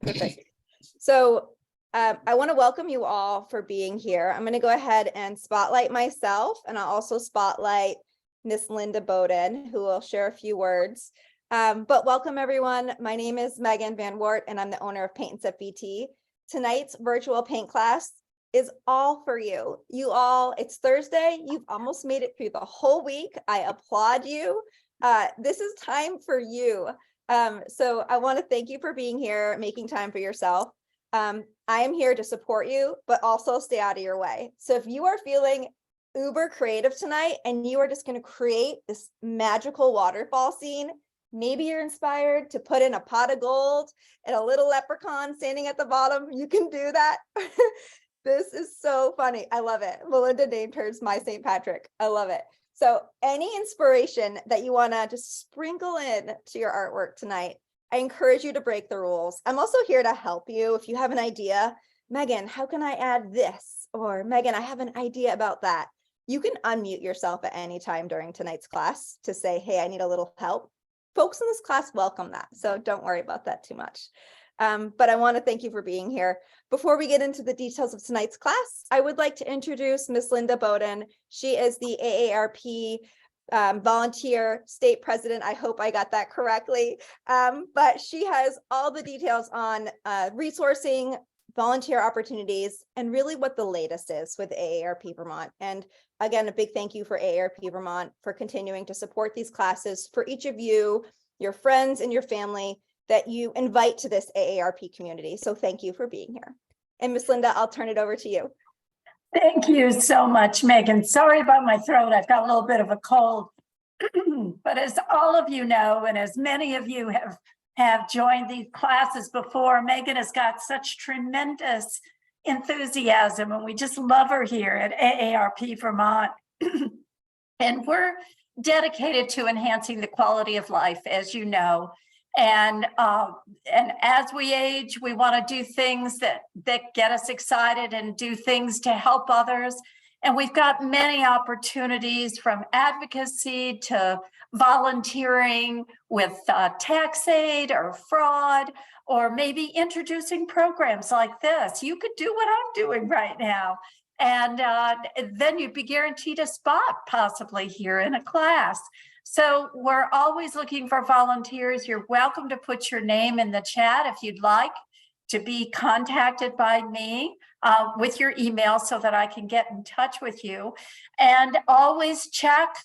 Perfect. So I want to welcome you all for being here. I'm going to go ahead and spotlight myself, and I'll also spotlight Miss Linda Bowden, who will share a few words. But welcome everyone. My name is Megan Van Wart, and I'm the owner of Paint and Sip VT. Tonight's virtual paint class is all for you. You all, it's Thursday. You've almost made it through the whole week. I applaud you. This is time for you. So I want to thank you for being here, making time for yourself. I am here to support you, but also stay out of your way. So if you are feeling uber creative tonight and you are just going to create this magical waterfall scene, maybe you're inspired to put in a pot of gold and a little leprechaun standing at the bottom, you can do that. This is so funny. I love it. Melinda named hers My St. Patrick. I love it. So any inspiration that you want to just sprinkle in to your artwork tonight, I encourage you to break the rules. I'm also here to help you. If you have an idea, Megan, how can I add this? Or Megan, I have an idea about that. You can unmute yourself at any time during tonight's class to say, hey, I need a little help. Folks in this class welcome that. So don't worry about that too much. But I want to thank you for being here. Before we get into the details of tonight's class, I would like to introduce Miss Linda Bowden. She is the AARP volunteer state president. I hope I got that correctly. But she has all the details on resourcing volunteer opportunities and really what the latest is with AARP Vermont. And again, a big thank you for AARP Vermont for continuing to support these classes for each of you, your friends and your family that you invite to this AARP community. So thank you for being here. And Miss Linda, I'll turn it over to you. Thank you so much, Megan. Sorry about my throat. I've got a little bit of a cold. But as all of you know, and as many of you have joined these classes before, Megan has got such tremendous enthusiasm, and we just love her here at AARP Vermont. And we're dedicated to enhancing the quality of life, as you know. And as we age, we want to do things that get us excited and do things to help others. And we've got many opportunities from advocacy to volunteering with tax aid or fraud, or maybe introducing programs like this. You could do what I'm doing right now. And then you'd be guaranteed a spot possibly here in a class. So we're always looking for volunteers. You're welcome to put your name in the chat if you'd like to be contacted by me with your email so that I can get in touch with you. And always check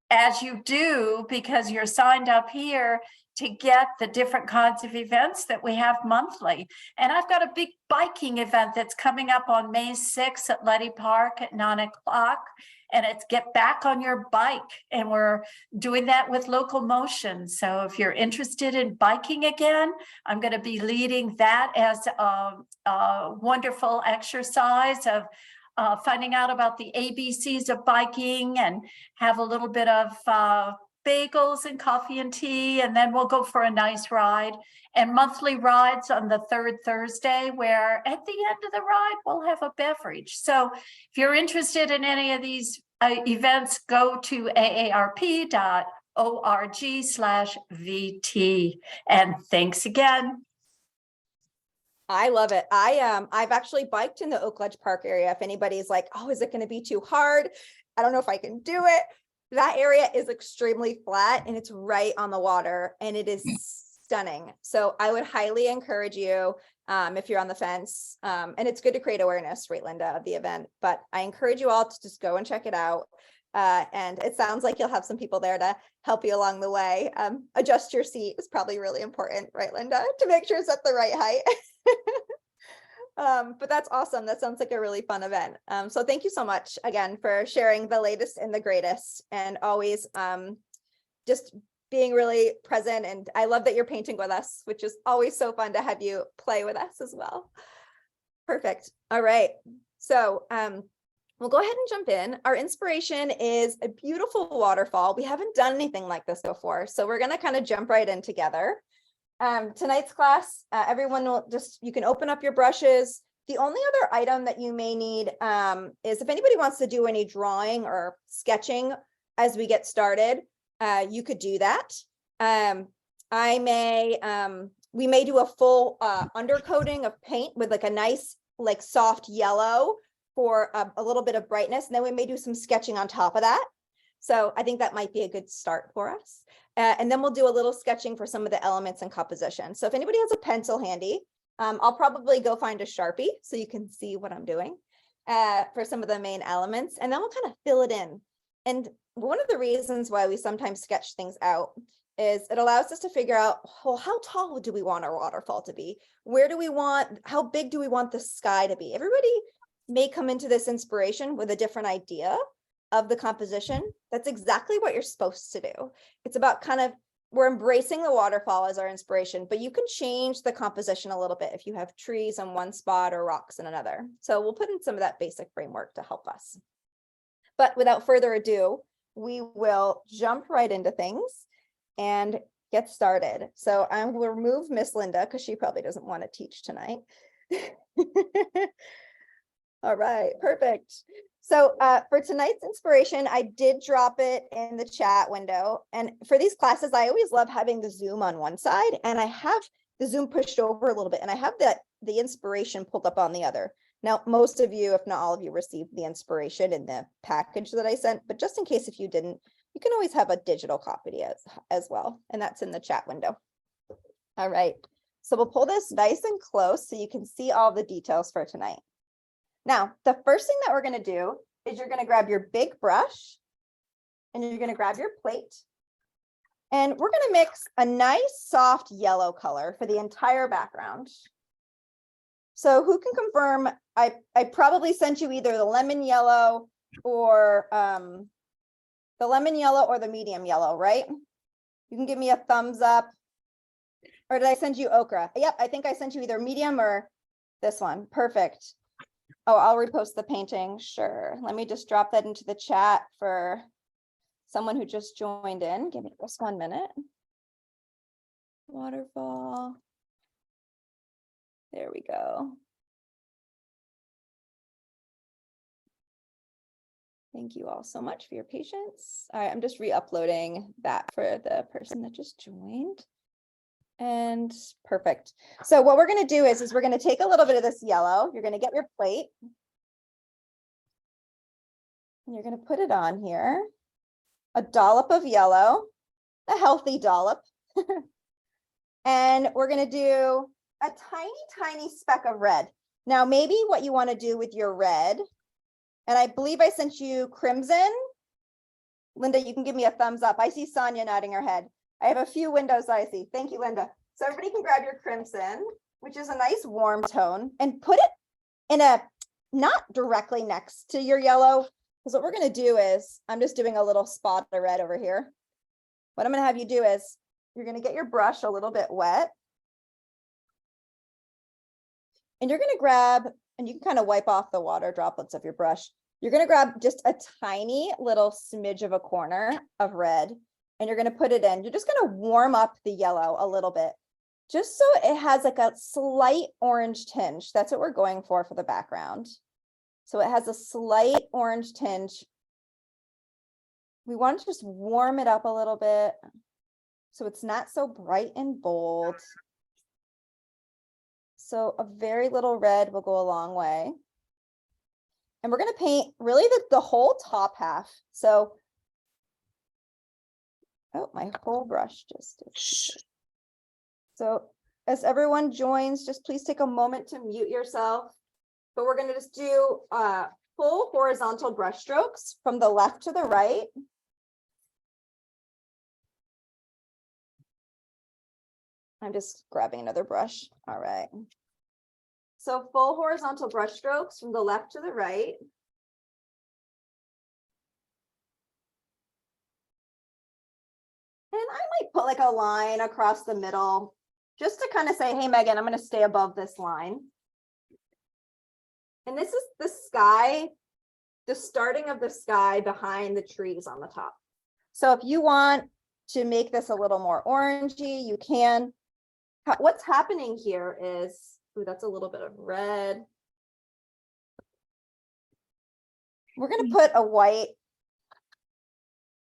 as you do, because you're signed up here to get the different kinds of events that we have monthly. And I've got a big biking event that's coming up on May 6th at Letty Park at 9 o'clock. And it's Get Back on Your Bike. And we're doing that with Local Motion. So if you're interested in biking again, I'm going to be leading that as a wonderful exercise of finding out about the ABCs of biking, and have a little bit of bagels and coffee and tea, and then we'll go for a nice ride. And monthly rides on the third Thursday, where at the end of the ride we'll have a beverage. So if you're interested in any of these events, go to aarp.org/VT. And thanks again. I love it. I've actually biked in the Oak Ledge Park area. If anybody's like, oh, is it going to be too hard? I don't know if I can do it. That area is extremely flat and it's right on the water, and it is stunning. So I would highly encourage you, if you're on the fence, and it's good to create awareness, right, Linda, of the event, but I encourage you all to just go and check it out. And it sounds like you'll have some people there to help you along the way. Adjust your seat is probably really important, right, Linda, to make sure it's at the right height. But that's awesome. That sounds like a really fun event. So thank you so much again for sharing the latest and the greatest, and always just being really present. And I love that you're painting with us, which is always so fun to have you play with us as well. Perfect. All right. So we'll go ahead and jump in. Our inspiration is a beautiful waterfall. We haven't done anything like this before, so we're going to kind of jump right in together. Tonight's class, everyone will you can open up your brushes. The only other item that you may need is if anybody wants to do any drawing or sketching as we get started, you could do that. I may, we may do a full undercoating of paint with like a nice, like soft yellow for a little bit of brightness. And then we may do some sketching on top of that. So I think that might be a good start for us. And then we'll do a little sketching for some of the elements and composition. So if anybody has a pencil handy, I'll probably go find a Sharpie so you can see what I'm doing for some of the main elements, and then we'll kind of fill it in. And one of the reasons why we sometimes sketch things out is it allows us to figure out, well, how tall do we want our waterfall to be? Where do we want, how big do we want the sky to be? Everybody may come into this inspiration with a different idea of the composition. That's exactly what you're supposed to do. It's about kind of, we're embracing the waterfall as our inspiration, but you can change the composition a little bit if you have trees on one spot or rocks in another. So we'll put in some of that basic framework to help us. But without further ado, we will jump right into things and get started. So I will remove Miss Linda because she probably doesn't want to teach tonight. All right, perfect. So for tonight's inspiration, I did drop it in the chat window. And for these classes, I always love having the Zoom on one side and I have the Zoom pushed over a little bit and I have the inspiration pulled up on the other. Now, most of you, if not all of you, received the inspiration in the package that I sent, but just in case if you didn't, you can always have a digital copy as well. And that's in the chat window. All right, so we'll pull this nice and close so you can see all the details for tonight. Now, the first thing that we're going to do is you're going to grab your big brush and you're going to grab your plate. And we're going to mix a nice soft yellow color for the entire background. So who can confirm, I probably sent you either the lemon yellow or the medium yellow, right? You can give me a thumbs up. Or did I send you ochre? Yep, I think I sent you either medium or this one. Perfect. Oh, I'll repost the painting. Sure. Let me just drop that into the chat for someone who just joined in. Give me just 1 minute. Waterfall. There we go. Thank you all so much for your patience. All right, I'm just re-uploading that for the person that just joined. And perfect. So what we're going to do is we're going to take a little bit of this yellow. You're going to get your plate. And you're going to put it on here. A dollop of yellow, a healthy dollop. And we're going to do a tiny, tiny speck of red. Now, maybe what you want to do with your red, and I believe I sent you crimson. Linda, you can give me a thumbs up. I see Sonia nodding her head. I have a few windows I see. Thank you, Linda. So everybody can grab your crimson, which is a nice warm tone, and put it in a, not directly next to your yellow, because what we're going to do is, I'm just doing a little spot of red over here. What I'm going to have you do is, you're going to get your brush a little bit wet. And you're going to grab, and you can kind of wipe off the water droplets of your brush. You're going to grab just a tiny little smidge of a corner of red. And you're going to put it in. You're just going to warm up the yellow a little bit, just so it has like a slight orange tinge. That's what we're going for the background. So it has a slight orange tinge. We want to just warm it up a little bit so it's not so bright and bold. So a very little red will go a long way. And we're going to paint really the whole top half. So oh, my whole brush just. So as everyone joins, just please take a moment to mute yourself. But we're going to just do full horizontal brush strokes from the left to the right. I'm just grabbing another brush. All right. So full horizontal brush strokes from the left to the right. And I might put like a line across the middle just to kind of say, hey, Megan, I'm going to stay above this line. And this is the sky, the starting of the sky behind the trees on the top. So if you want to make this a little more orangey, you can. What's happening here is, ooh, that's a little bit of red. We're going to put a white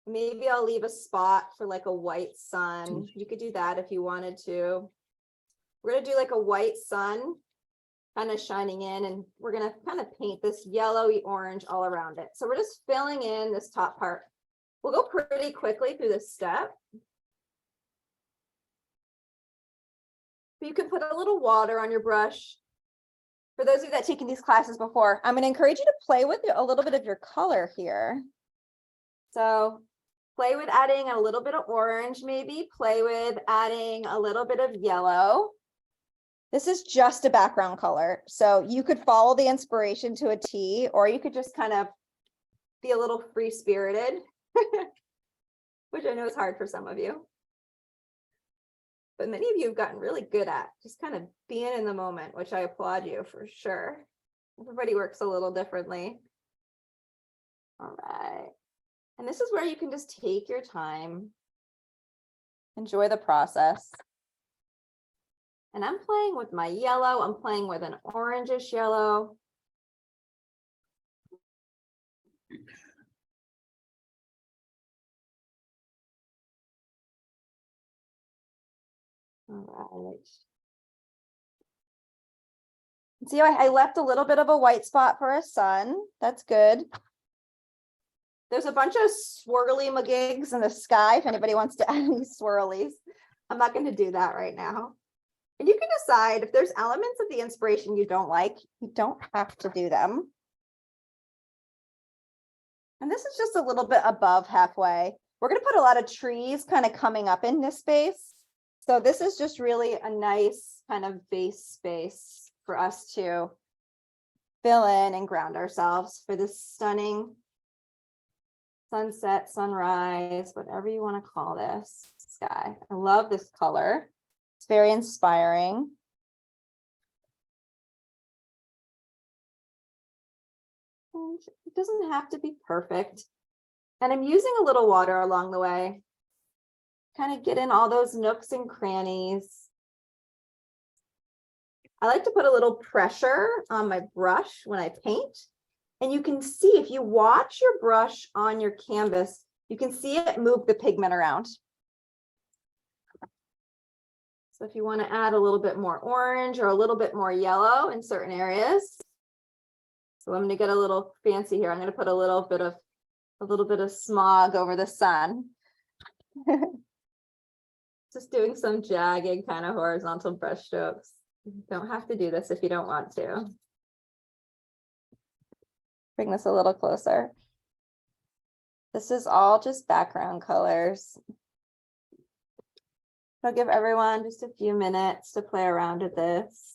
Maybe I'll leave a spot for like a white sun. You could do that if you wanted to. We're gonna do like a white sun kind of shining in, and we're gonna kind of paint this yellowy orange all around it. So we're just filling in this top part. We'll go pretty quickly through this step. You can put a little water on your brush. For those of you that taken these classes before, I'm going to encourage you to play with a little bit of your color here. So play with adding a little bit of orange, maybe play with adding a little bit of yellow. This is just a background color. So you could follow the inspiration to a T, or you could just kind of be a little free-spirited, which I know is hard for some of you. But many of you have gotten really good at just kind of being in the moment, which I applaud you for sure. Everybody works a little differently. All right. And this is where you can just take your time, enjoy the process. And I'm playing with my yellow. I'm playing with an orangish yellow. All right. See, I left a little bit of a white spot for a sun. That's good. There's a bunch of swirly magigs in the sky if anybody wants to add any swirlies. I'm not going to do that right now. And you can decide if there's elements of the inspiration you don't like, you don't have to do them. And this is just a little bit above halfway. We're going to put a lot of trees kind of coming up in this space. So this is just really a nice kind of base space for us to fill in and ground ourselves for this stunning sunset, sunrise, whatever you want to call this sky. I love this color. It's very inspiring. And it doesn't have to be perfect. And I'm using a little water along the way. Kind of get in all those nooks and crannies. I like to put a little pressure on my brush when I paint. And you can see, if you watch your brush on your canvas, you can see it move the pigment around. So if you want to add a little bit more orange or a little bit more yellow in certain areas. So I'm going to get a little fancy here. I'm going to put a little bit of smog over the sun. Just doing some jagged kind of horizontal brush strokes. You don't have to do this if you don't want to. Bring this a little closer. This is all just background colors. I'll give everyone just a few minutes to play around with this.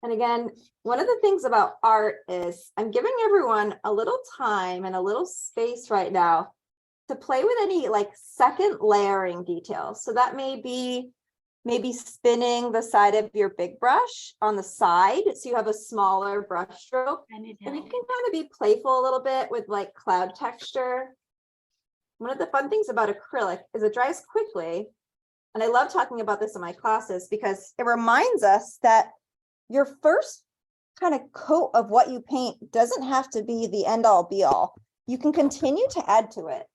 And again, one of the things about art is I'm giving everyone a little time and a little space right now to play with any like second layering details. So that may be maybe spinning the side of your big brush on the side so you have a smaller brush stroke. And you can kind of be playful a little bit with like cloud texture. One of the fun things about acrylic is it dries quickly. And I love talking about this in my classes because it reminds us that your first kind of coat of what you paint doesn't have to be the end all be all. You can continue to add to it.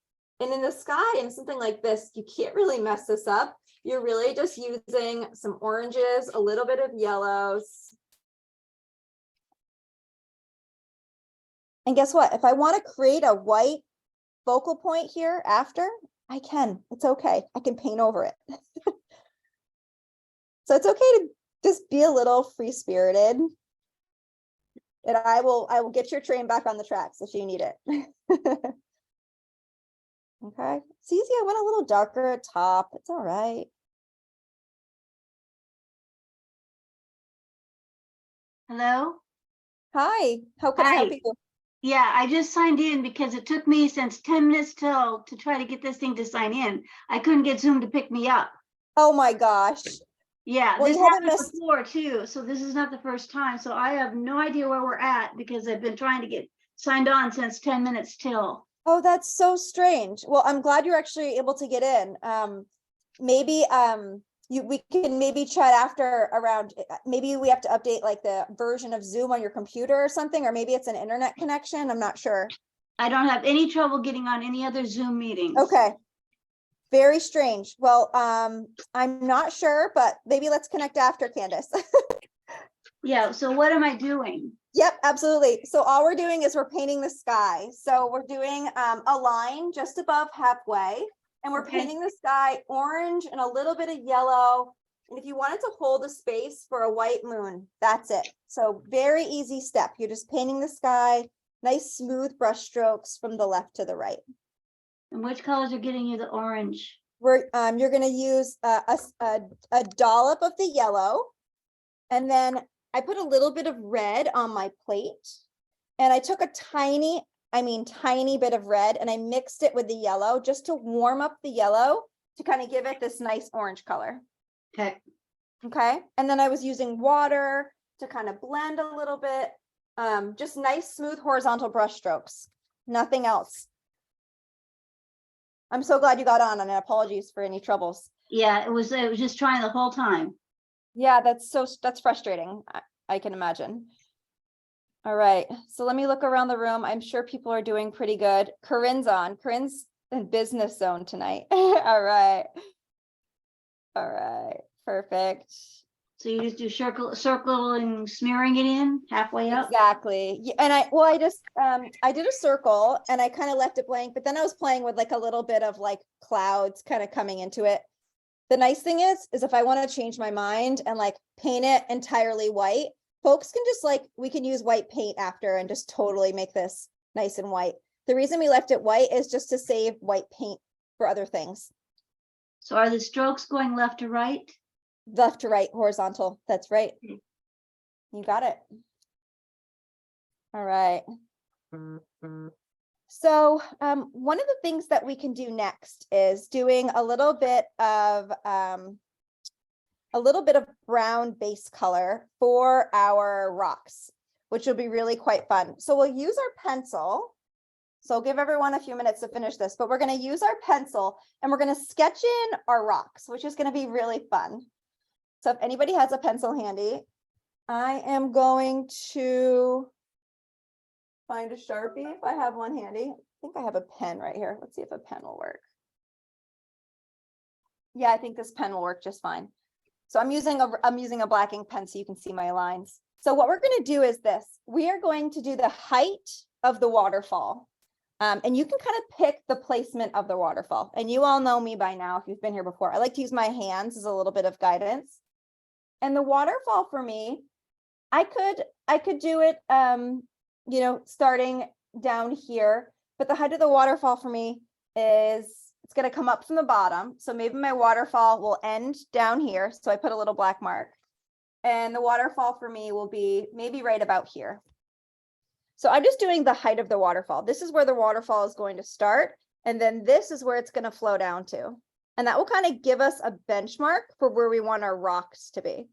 And in the sky and something like this, you can't really mess this up. You're really just using some oranges, a little bit of yellows. And guess what? If I want to create a white focal point here after, I can. It's okay. I can paint over it. So it's okay to just be a little free-spirited. And I will get your train back on the tracks if you need it. Okay, it's easy. I went a little darker at top. It's all right. Hello? Hi, how can I help Hi. you? Yeah, I just signed in because it took me since 10 minutes till to try to get this thing to sign in. I couldn't get Zoom to pick me up. Oh my gosh. Yeah, Well, this you haven't happened missed. before too, so this is not the first time. So I have no idea where we're at because I've been trying to get signed on since 10 minutes till. Oh, that's so strange. Well, I'm glad you're actually able to get in. Maybe we can maybe chat after around, maybe we have to update like the version of Zoom on your computer or something, or maybe it's an internet connection. I'm not sure. I don't have any trouble getting on any other Zoom meetings. Okay. Very strange. Well, I'm not sure, but maybe let's connect after, Candace. Yeah, so what am I doing? Yep, absolutely. So all we're doing is we're painting the sky. So we're doing a line just above halfway, and we're Okay. painting the sky orange and a little bit of yellow. And if you wanted to hold a space for a white moon, that's it. So very easy step. You're just painting the sky, nice smooth brush strokes from the left to the right. And which colors are getting you the orange? You're going to use a dollop of the yellow, and then I put a little bit of red on my plate, and I took a tiny bit of red, and I mixed it with the yellow just to warm up the yellow to kind of give it this nice orange color. Okay. Okay. And then I was using water to kind of blend a little bit. Just nice, smooth, horizontal brush strokes. Nothing else. I'm so glad you got on, and apologies for any troubles. Yeah, it was just trying the whole time. Yeah, that's frustrating. I can imagine. All right, so let me look around the room. I'm sure people are doing pretty good. Corinne's on. Corinne's in business zone tonight. All right. All right, perfect. So you just do circle and smearing it in halfway up? Exactly. Yeah, and I did a circle and I kind of left it blank, but then I was playing with like a little bit of like clouds kind of coming into it. The nice thing is if I want to change my mind and like paint it entirely white, folks can just like, we can use white paint after and just totally make this nice and white. The reason we left it white is just to save white paint for other things. So are the strokes going left to right? Left to right, horizontal. That's right. Okay. You got it. All right. So one of the things that we can do next is doing a little bit of brown base color for our rocks, which will be really quite fun. So we'll use our pencil. So I'll give everyone a few minutes to finish this, but we're going to use our pencil and we're going to sketch in our rocks, which is going to be really fun. So if anybody has a pencil handy, I am going to find a Sharpie if I have one handy. I think I have a pen right here. Let's see if a pen will work. Yeah, I think this pen will work just fine. So I'm using a black ink pen so you can see my lines. So what we're going to do is this. We are going to do the height of the waterfall. And you can kind of pick the placement of the waterfall. And you all know me by now if you've been here before. I like to use my hands as a little bit of guidance. And the waterfall for me, I could do it, you know, starting down here, but the height of the waterfall for me is, it's going to come up from the bottom. So maybe my waterfall will end down here. So I put a little black mark, and the waterfall for me will be maybe right about here. So I'm just doing the height of the waterfall. This is where the waterfall is going to start. And then this is where it's going to flow down to. And that will kind of give us a benchmark for where we want our rocks to be.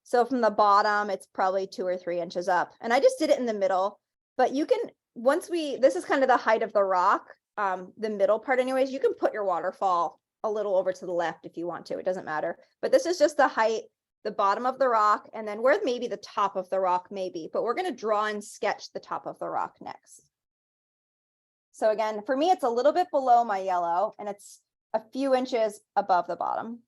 So from the bottom, it's probably 2 or 3 inches up. And I just did it in the middle, but you can, this is kind of the height of the rock, the middle part anyways, you can put your waterfall a little over to the left if you want to, it doesn't matter. But this is just the height, the bottom of the rock, and then where maybe the top of the rock may be, but we're going to draw and sketch the top of the rock next. So again, for me, it's a little bit below my yellow and it's a few inches above the bottom.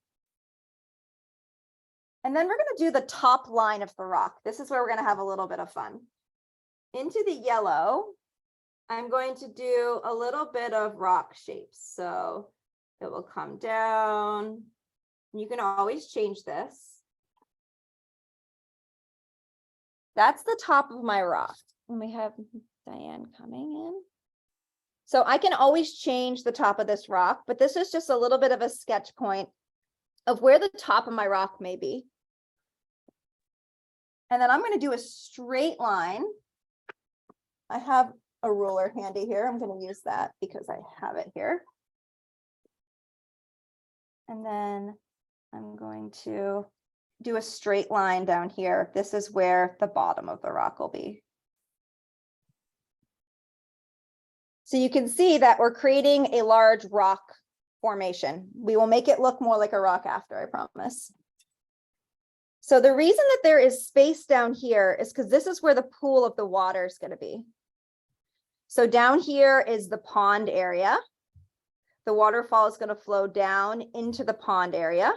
And then we're going to do the top line of the rock. This is where we're going to have a little bit of fun. Into the yellow, I'm going to do a little bit of rock shapes. So it will come down. You can always change this. That's the top of my rock. And we have Diane coming in. So I can always change the top of this rock, but this is just a little bit of a sketch point of where the top of my rock may be. And then I'm going to do a straight line. I have a ruler handy here. I'm going to use that because I have it here. And then I'm going to do a straight line down here. This is where the bottom of the rock will be. So you can see that we're creating a large rock formation. We will make it look more like a rock after, I promise. So the reason that there is space down here is because this is where the pool of the water is going to be. So down here is the pond area. The waterfall is going to flow down into the pond area.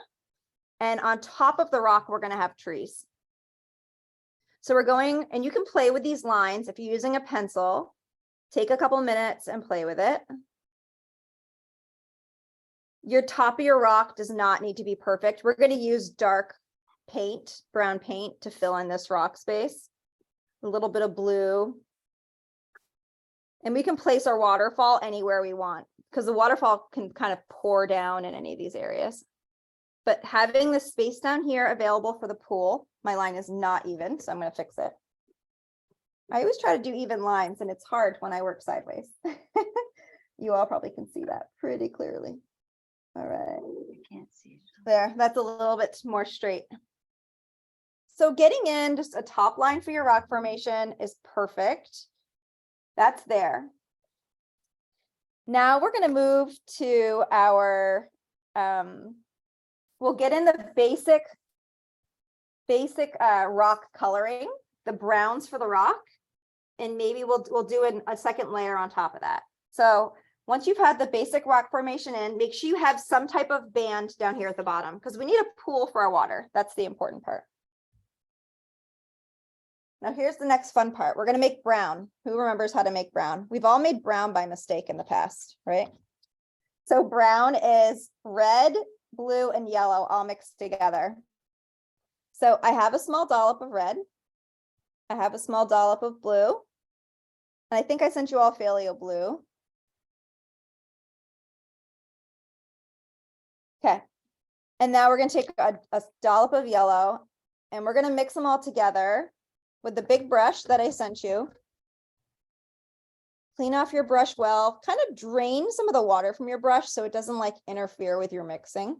And on top of the rock, we're going to have trees. So we're going, and you can play with these lines if you're using a pencil. Take a couple minutes and play with it. Your top of your rock does not need to be perfect. We're going to use dark paint, brown paint, to fill in this rock space. A little bit of blue. And we can place our waterfall anywhere we want, because the waterfall can kind of pour down in any of these areas. But having the space down here available for the pool, my line is not even, so I'm going to fix it. I always try to do even lines, and it's hard when I work sideways. You all probably can see that pretty clearly. All right. I can't see it. There, that's a little bit more straight. So getting in just a top line for your rock formation is perfect. That's there. Now we're going to move to our, we'll get in the basic rock coloring, the browns for the rock, and maybe we'll do a second layer on top of that. So once you've had the basic rock formation in, make sure you have some type of band down here at the bottom, because we need a pool for our water. That's the important part. Now here's the next fun part. We're going to make brown. Who remembers how to make brown? We've all made brown by mistake in the past, right? So brown is red, blue, and yellow all mixed together. So I have a small dollop of red. I have a small dollop of blue. And I think I sent you all phthalo blue. Okay. And now we're going to take a dollop of yellow, and we're going to mix them all together with the big brush that I sent you. Clean off your brush well, kind of drain some of the water from your brush so it doesn't like interfere with your mixing.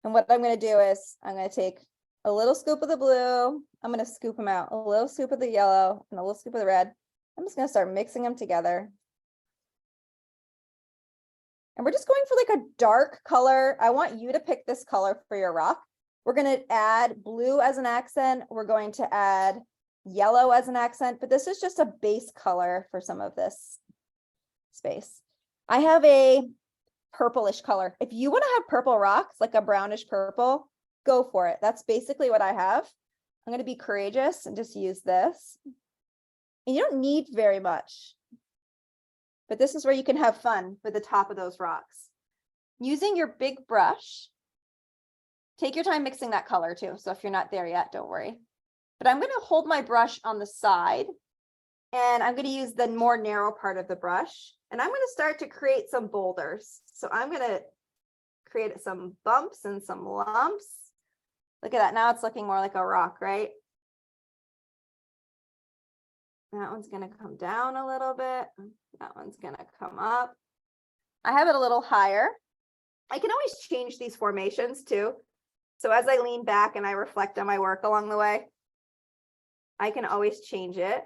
And what I'm going to do is I'm going to take a little scoop of the blue. I'm going to scoop them out, a little scoop of the yellow and a little scoop of the red. I'm just going to start mixing them together. And we're just going for like a dark color. I want you to pick this color for your rock. We're going to add blue as an accent. We're going to add yellow as an accent, but this is just a base color for some of this space. I have a purplish color. If you want to have purple rocks, like a brownish purple, go for it. That's basically what I have. I'm going to be courageous and just use this. And you don't need very much, but this is where you can have fun with the top of those rocks. Using your big brush, take your time mixing that color too. So if you're not there yet, don't worry. But I'm going to hold my brush on the side, and I'm going to use the more narrow part of the brush. And I'm going to start to create some boulders. So I'm going to create some bumps and some lumps. Look at that. Now it's looking more like a rock, right? That one's going to come down a little bit. That one's going to come up. I have it a little higher. I can always change these formations too. So as I lean back and I reflect on my work along the way, I can always change it.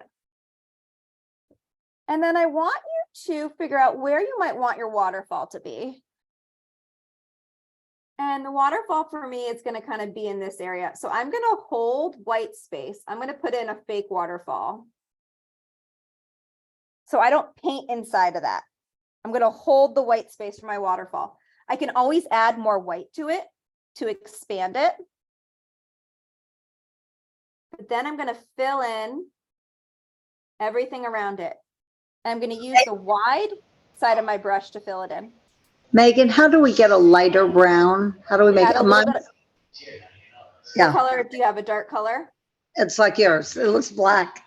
And then I want you to figure out where you might want your waterfall to be. And the waterfall for me is going to kind of be in this area. So I'm going to hold white space. I'm going to put in a fake waterfall. So I don't paint inside of that. I'm going to hold the white space for my waterfall. I can always add more white to it to expand it. But then I'm going to fill in everything around it. And I'm going to use the wide side of my brush to fill it in. Megan, how do we get a lighter brown? How do we make Add a it? little bit. Yeah. What color do you have? A dark color? It's like yours. It looks black.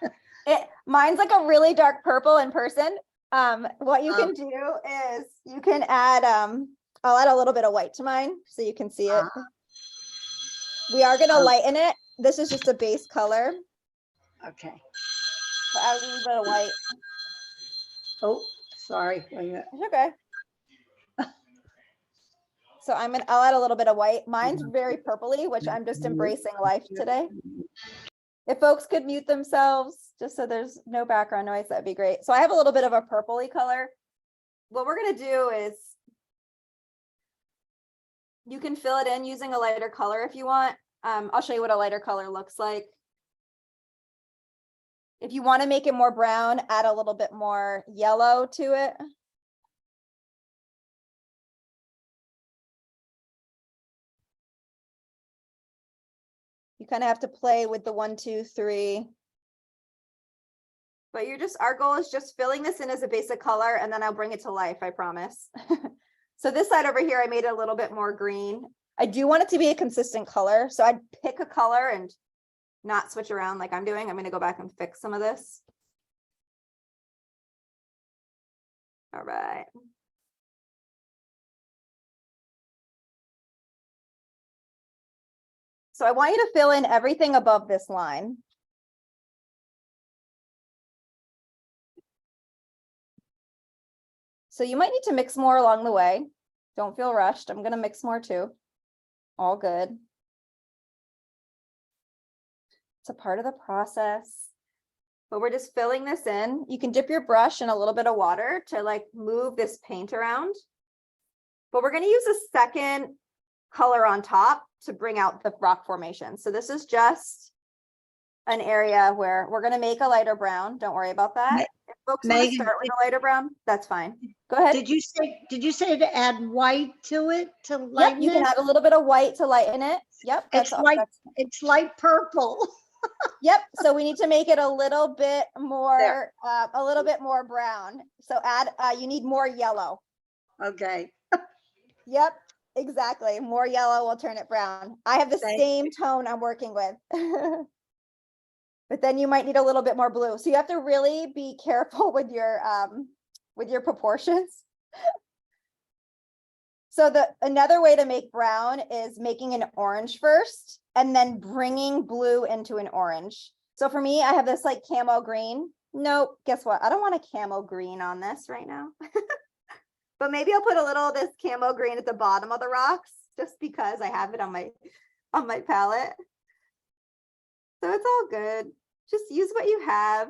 Mine's like a really dark purple in person. What you can do is you can add, I'll add a little bit of white to mine so you can see it. We are going to lighten it. This is just a base color. Okay. So add a little bit of white. Oh, sorry. Wait a minute. It's okay. So I'll add a little bit of white. Mine's very purpley, which I'm just embracing life today. If folks could mute themselves, just so there's no background noise, that'd be great. So I have a little bit of a purpley color. What we're going to do is You can fill it in using a lighter color if you want. I'll show you what a lighter color looks like. If you want to make it more brown, add a little bit more yellow to it. You kind of have to play with the 1, 2, 3. But our goal is just filling this in as a basic color, and then I'll bring it to life, I promise. So this side over here, I made it a little bit more green. I do want it to be a consistent color. So I'd pick a color and not switch around like I'm doing. I'm going to go back and fix some of this. All right. So I want you to fill in everything above this line. So you might need to mix more along the way. Don't feel rushed. I'm going to mix more too. All good. It's a part of the process. But we're just filling this in. You can dip your brush in a little bit of water to like move this paint around. But we're going to use a second color on top to bring out the rock formation. So this is just an area where we're going to make a lighter brown. Don't worry about that. If folks want to Megan, start with a lighter brown, that's fine. Go ahead. Did you say to add white to it to Yep, lighten you can it? add a little bit of white to lighten it. Yep, It's light purple. yep. So we need to make it a little bit more brown. So you need more yellow. Okay. Yep, exactly. More yellow will turn it brown. I have the same tone I'm working with. But then you might need a little bit more blue. So you have to really be careful with your proportions. So another way to make brown is making an orange first and then bringing blue into an orange. So for me, I have this like camo green. Nope, guess what? I don't want a camo green on this right now. But maybe I'll put a little of this camo green at the bottom of the rocks just because I have it on my palette. So it's all good. Just use what you have.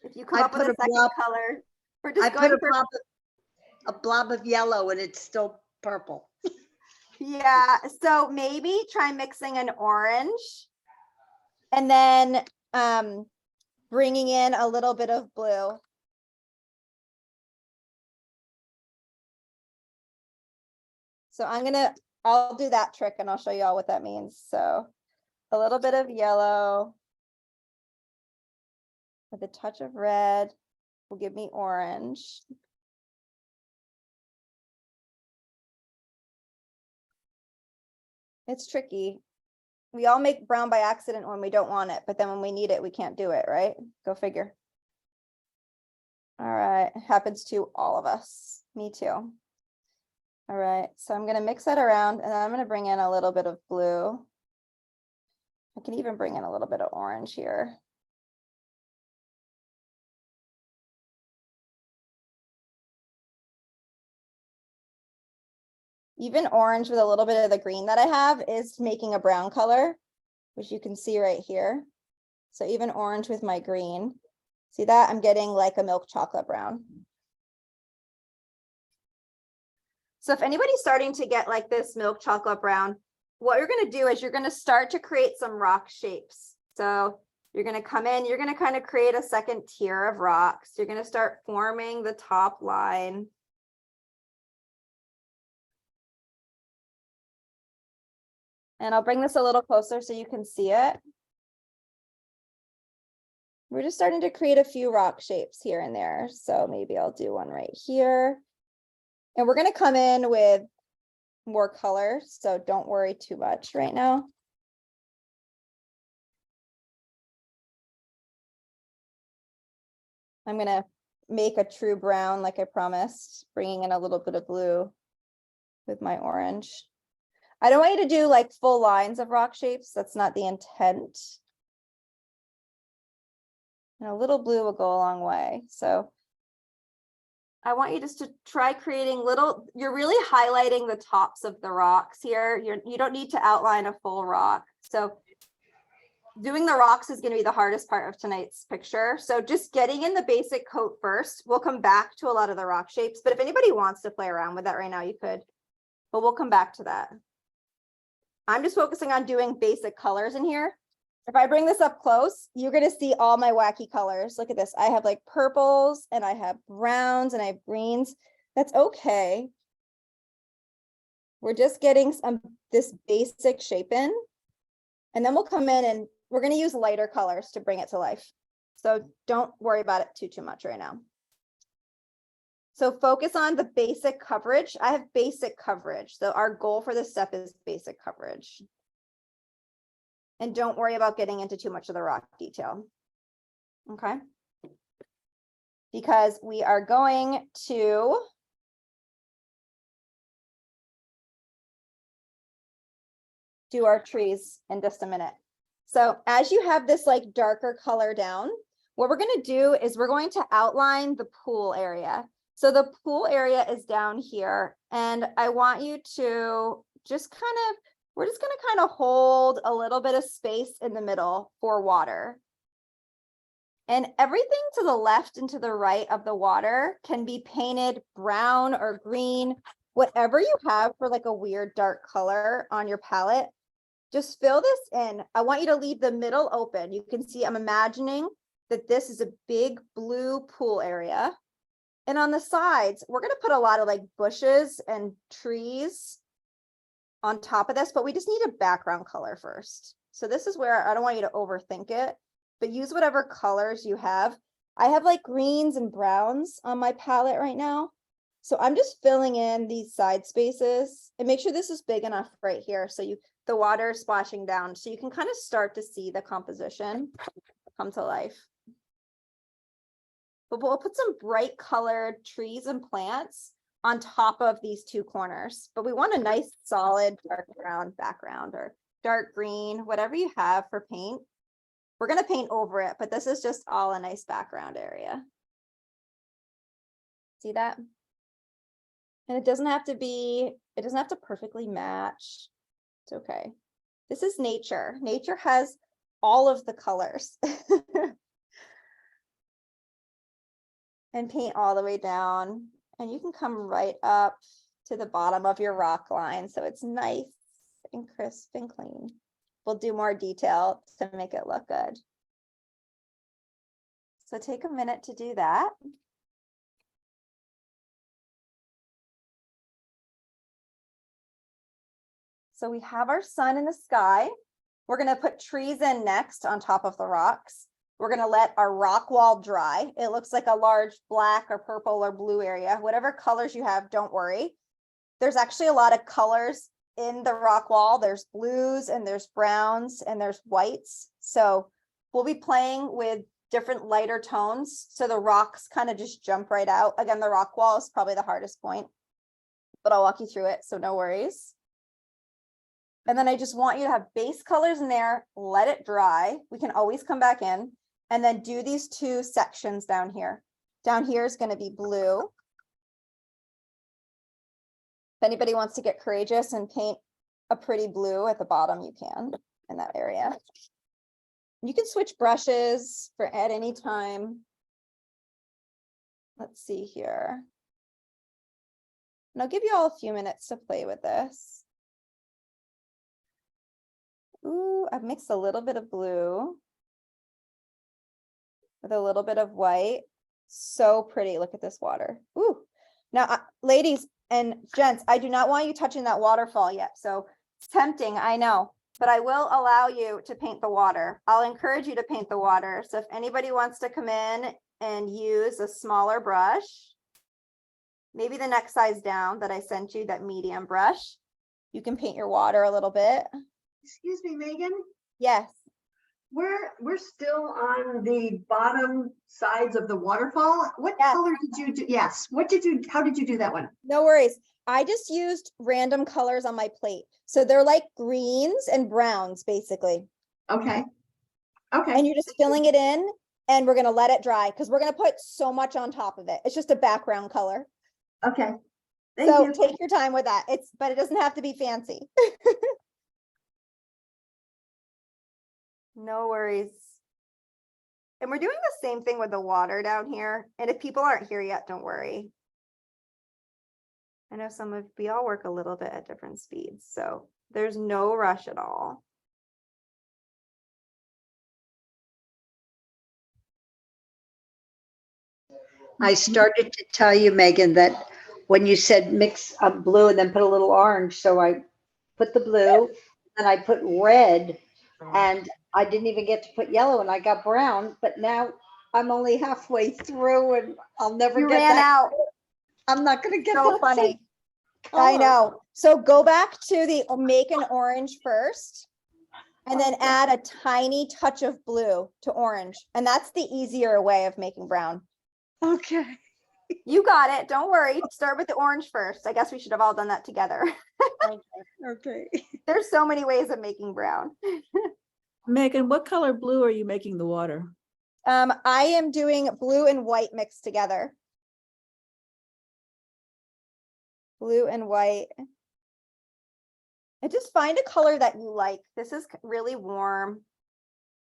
If you come up with a second color, we're just going for a blob of yellow and it's still purple. Yeah, so maybe try mixing an orange and then bringing in a little bit of blue. So I'll do that trick and I'll show you all what that means. So a little bit of yellow with a touch of red will give me orange. It's tricky. We all make brown by accident when we don't want it, but then when we need it, we can't do it, right? Go figure. All right, it happens to all of us. Me too. All right, so I'm gonna mix that around and then I'm gonna bring in a little bit of blue. I can even bring in a little bit of orange here. Even orange with a little bit of the green that I have is making a brown color, which you can see right here. So even orange with my green, see that? I'm getting like a milk chocolate brown. So if anybody's starting to get like this milk chocolate brown, what you're going to do is you're going to start to create some rock shapes. So you're going to come in, you're going to kind of create a second tier of rocks. You're going to start forming the top line. And I'll bring this a little closer so you can see it. We're just starting to create a few rock shapes here and there. So maybe I'll do one right here. And we're going to come in with more color, so don't worry too much right now. I'm going to make a true brown like I promised, bringing in a little bit of blue with my orange. I don't want you to do like full lines of rock shapes. That's not the intent. And a little blue will go a long way. So I want you just to try creating you're really highlighting the tops of the rocks here. You don't need to outline a full rock. So doing the rocks is going to be the hardest part of tonight's picture. So just getting in the basic coat first. We'll come back to a lot of the rock shapes, but if anybody wants to play around with that right now, you could. but we'll come back to that. I'm just focusing on doing basic colors in here. If I bring this up close, you're going to see all my wacky colors. Look at this. I have like purples and I have browns and I have greens. That's okay. We're just getting this basic shape in, and then we'll come in and we're going to use lighter colors to bring it to life. So don't worry about it too much right now. So focus on the basic coverage. I have basic coverage. So our goal for this step is basic coverage. And don't worry about getting into too much of the rock detail. Okay. Because we are going to do our trees in just a minute. So as you have this like darker color down, what we're going to do is we're going to outline the pool area. So the pool area is down here, and I want you to just we're just going to kind of hold a little bit of space in the middle for water. And everything to the left and to the right of the water can be painted brown or green, whatever you have for like a weird dark color on your palette. Just fill this in. I want you to leave the middle open. You can see I'm imagining that this is a big blue pool area. And on the sides, we're going to put a lot of like bushes and trees on top of this, but we just need a background color first. So this is where I don't want you to overthink it, but use whatever colors you have. I have like greens and browns on my palette right now. So I'm just filling in these side spaces, and make sure this is big enough right here. So the water is splashing down. So you can kind of start to see the composition come to life. But we'll put some bright colored trees and plants on top of these two corners. But we want a nice solid dark brown background or dark green, whatever you have for paint. We're going to paint over it, but this is just all a nice background area. See that? And it doesn't have to perfectly match. It's okay. This is nature. Nature has all of the colors. And paint all the way down, and you can come right up to the bottom of your rock line so it's nice and crisp and clean. We'll do more detail to make it look good. So take a minute to do that. So we have our sun in the sky. We're going to put trees in next on top of the rocks. We're going to let our rock wall dry. It looks like a large black or purple or blue area. Whatever colors you have, don't worry. There's actually a lot of colors in the rock wall. There's blues and there's browns and there's whites. So we'll be playing with different lighter tones. So the rocks kind of just jump right out. Again, the rock wall is probably the hardest point, but I'll walk you through it. So no worries. And then I just want you to have base colors in there. Let it dry. We can always come back in. And then do these two sections down here. Down here is going to be blue. If anybody wants to get courageous and paint a pretty blue at the bottom, you can in that area. You can switch brushes at any time. Let's see here. And I'll give you all a few minutes to play with this. Ooh, I've mixed a little bit of blue with a little bit of white. So pretty. Look at this water. Ooh. Now, ladies and gents, I do not want you touching that waterfall yet. So it's tempting, I know, but I will allow you to paint the water. I'll encourage you to paint the water. So if anybody wants to come in and use a smaller brush, maybe the next size down that I sent you, that medium brush, you can paint your water a little bit. Excuse me, Megan, Yes. we're still on the bottom sides of the waterfall. What Yes. color did you do? Yes. How did you do that one? No worries. I just used random colors on my plate. So they're like greens and browns, basically. Okay. Okay. And you're just filling it in, and we're going to let it dry because we're going to put so much on top of it. It's just a background color. Okay. Thank So you. take your time with that. But it doesn't have to be fancy. No worries. And we're doing the same thing with the water down here. And if people aren't here yet, don't worry. I know we all work a little bit at different speeds, so there's no rush at all. I started to tell you, Megan, that when you said mix up blue and then put a little orange, so I put the blue and I put red and I didn't even get to put yellow and I got brown, but now I'm only halfway through and I'll never You get ran that. out. I'm not gonna get So that funny. same I color. know. So go back to the make an orange first. And then add a tiny touch of blue to orange. And that's the easier way of making brown. Okay. You got it. Don't worry. Start with the orange first. I guess we should have all done that together. Okay. There's so many ways of making brown. Megan, what color blue are you making the water? I am doing blue and white mixed together. Blue and white. And just find a color that you like. This is really warm.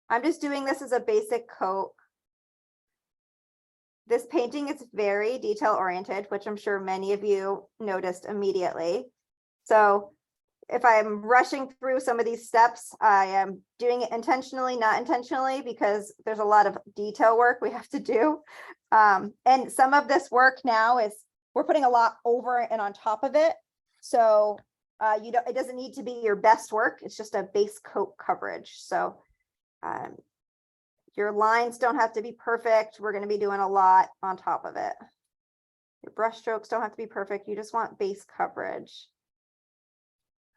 I'm just doing this as a basic coat. This painting is very detail oriented, which I'm sure many of you noticed immediately. So if I'm rushing through some of these steps, I am doing it intentionally, not intentionally, because there's a lot of detail work we have to do. And some of this work now is we're putting a lot over and on top of it. So it doesn't need to be your best work. It's just a base coat coverage. So your lines don't have to be perfect. We're going to be doing a lot on top of it. Your brush strokes don't have to be perfect. You just want base coverage.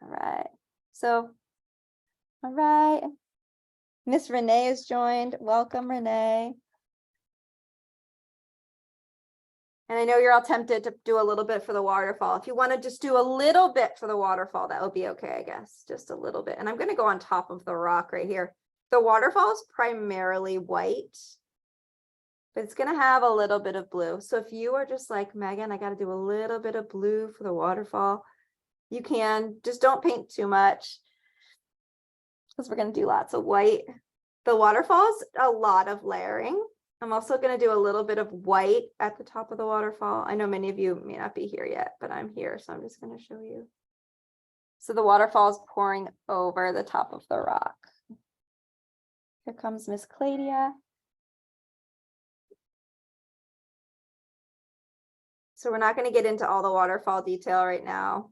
All right. So, all right. Miss Renee has joined. Welcome, Renee. And I know you're all tempted to do a little bit for the waterfall. If you want to just do a little bit for the waterfall, that would be okay, I guess. Just a little bit. And I'm going to go on top of the rock right here. The waterfall is primarily white, but it's going to have a little bit of blue. So if you are just like, Megan, I got to do a little bit of blue for the waterfall, you can. Just don't paint too much because we're going to do lots of white. The waterfall is a lot of layering. I'm also going to do a little bit of white at the top of the waterfall. I know many of you may not be here yet, but I'm here, so I'm just going to show you. So the waterfall is pouring over the top of the rock. Here comes Miss Claudia. So we're not going to get into all the waterfall detail right now.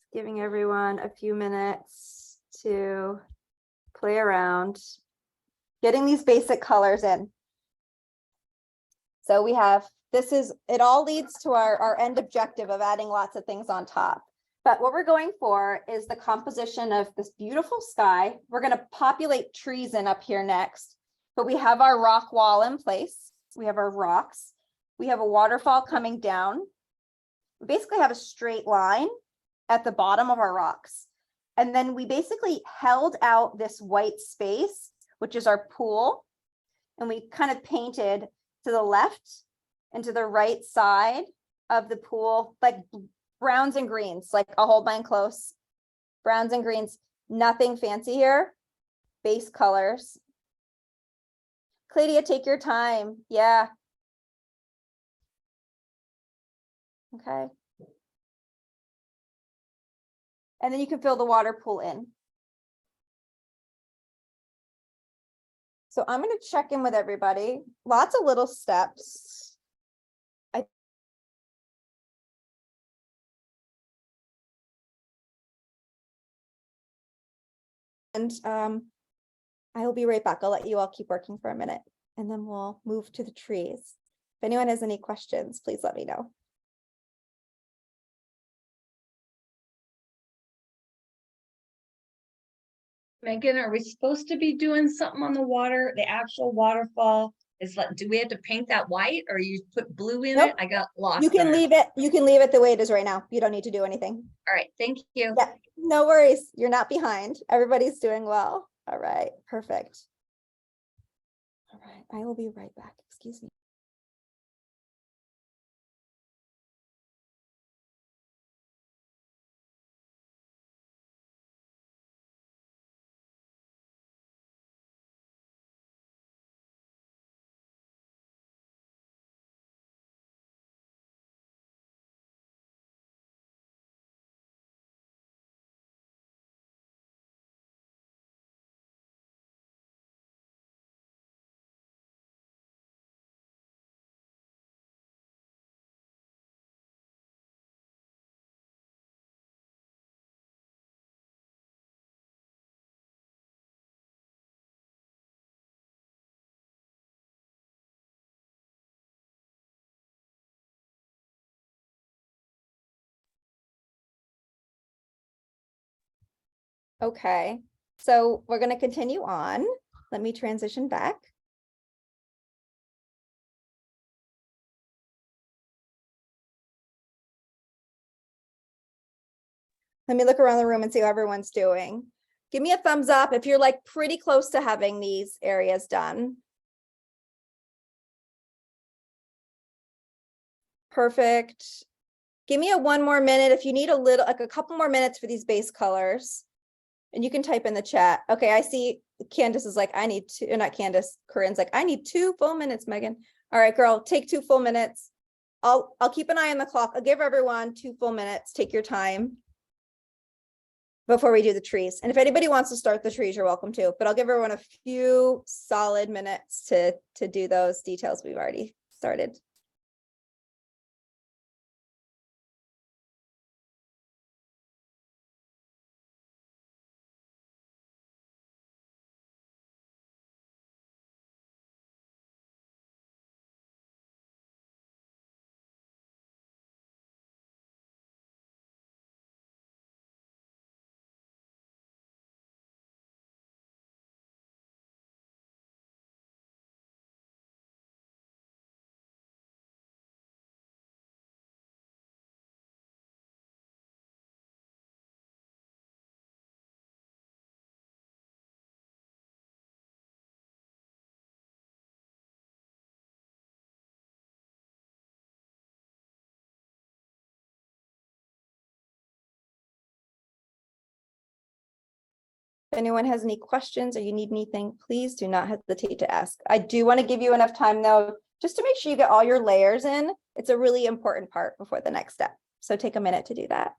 Just giving everyone a few minutes to play around, getting these basic colors in. So we have, it all leads to our end objective of adding lots of things on top. But what we're going for is the composition of this beautiful sky. We're going to populate trees in up here next, but we have our rock wall in place. We have our rocks. We have a waterfall coming down. We basically have a straight line at the bottom of our rocks. And then we basically held out this white space, which is our pool. And we kind of painted to the left and to the right side of the pool, like browns and greens, like I'll hold mine close. Browns and greens, nothing fancy here. Base colors. Claudia, take your time. Yeah. Okay. And then you can fill the water pool in. So I'm going to check in with everybody. Lots of little steps. And I will be right back. I'll let you all keep working for a minute and then we'll move to the trees. If anyone has any questions, please let me know. Megan, are we supposed to be doing something on the water, the actual waterfall? Is like, do we have to paint that white or you put blue in Nope. it? I got lost. You can on it. leave it. You can leave it the way it is right now. You don't need to do anything. All right, thank you. Yeah, no worries. You're not behind. Everybody's doing well. All right, perfect. All right, I will be right back. Excuse me. Okay, so we're gonna continue on. Let me transition back. Let me look around the room and see how everyone's doing. Give me a thumbs up if you're like pretty close to having these areas done. Perfect. Give me a 1 more minute if you need a little, like a couple more minutes for these base colors. And you can type in the chat. Okay, I see Candace is like, I need two, not Candace, Corinne's like, I need 2 full minutes, Megan. All right, girl, take 2 full minutes. I'll keep an eye on the clock. I'll give everyone 2 full minutes. Take your time before we do the trees. And if anybody wants to start the trees, you're welcome to, but I'll give everyone a few solid minutes to do those details we've already started. If anyone has any questions or you need anything, please do not hesitate to ask. I do want to give you enough time though, just to make sure you get all your layers in. It's a really important part before the next step. So take a minute to do that.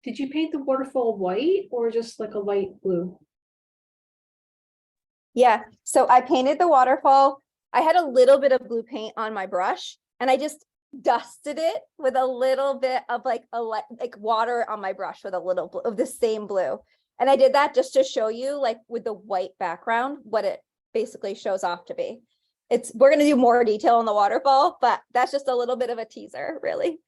Did you paint the waterfall white or just like a light blue? Yeah, so I painted the waterfall. I had a little bit of blue paint on my brush and I just dusted it with a little bit of like water on my brush with a little of the same blue. And I did that just to show you like with the white background, what it basically shows off to be. We're going to do more detail on the waterfall, but that's just a little bit of a teaser, really.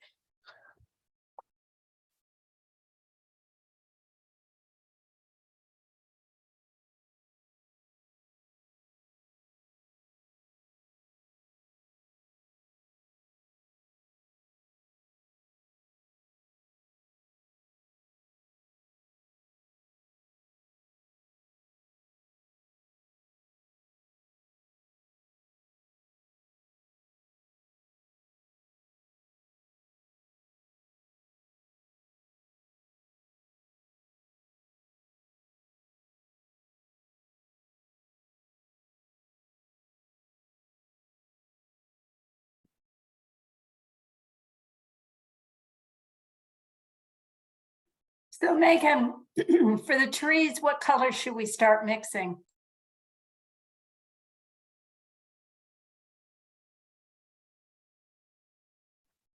So Megan, for the trees, what color should we start mixing?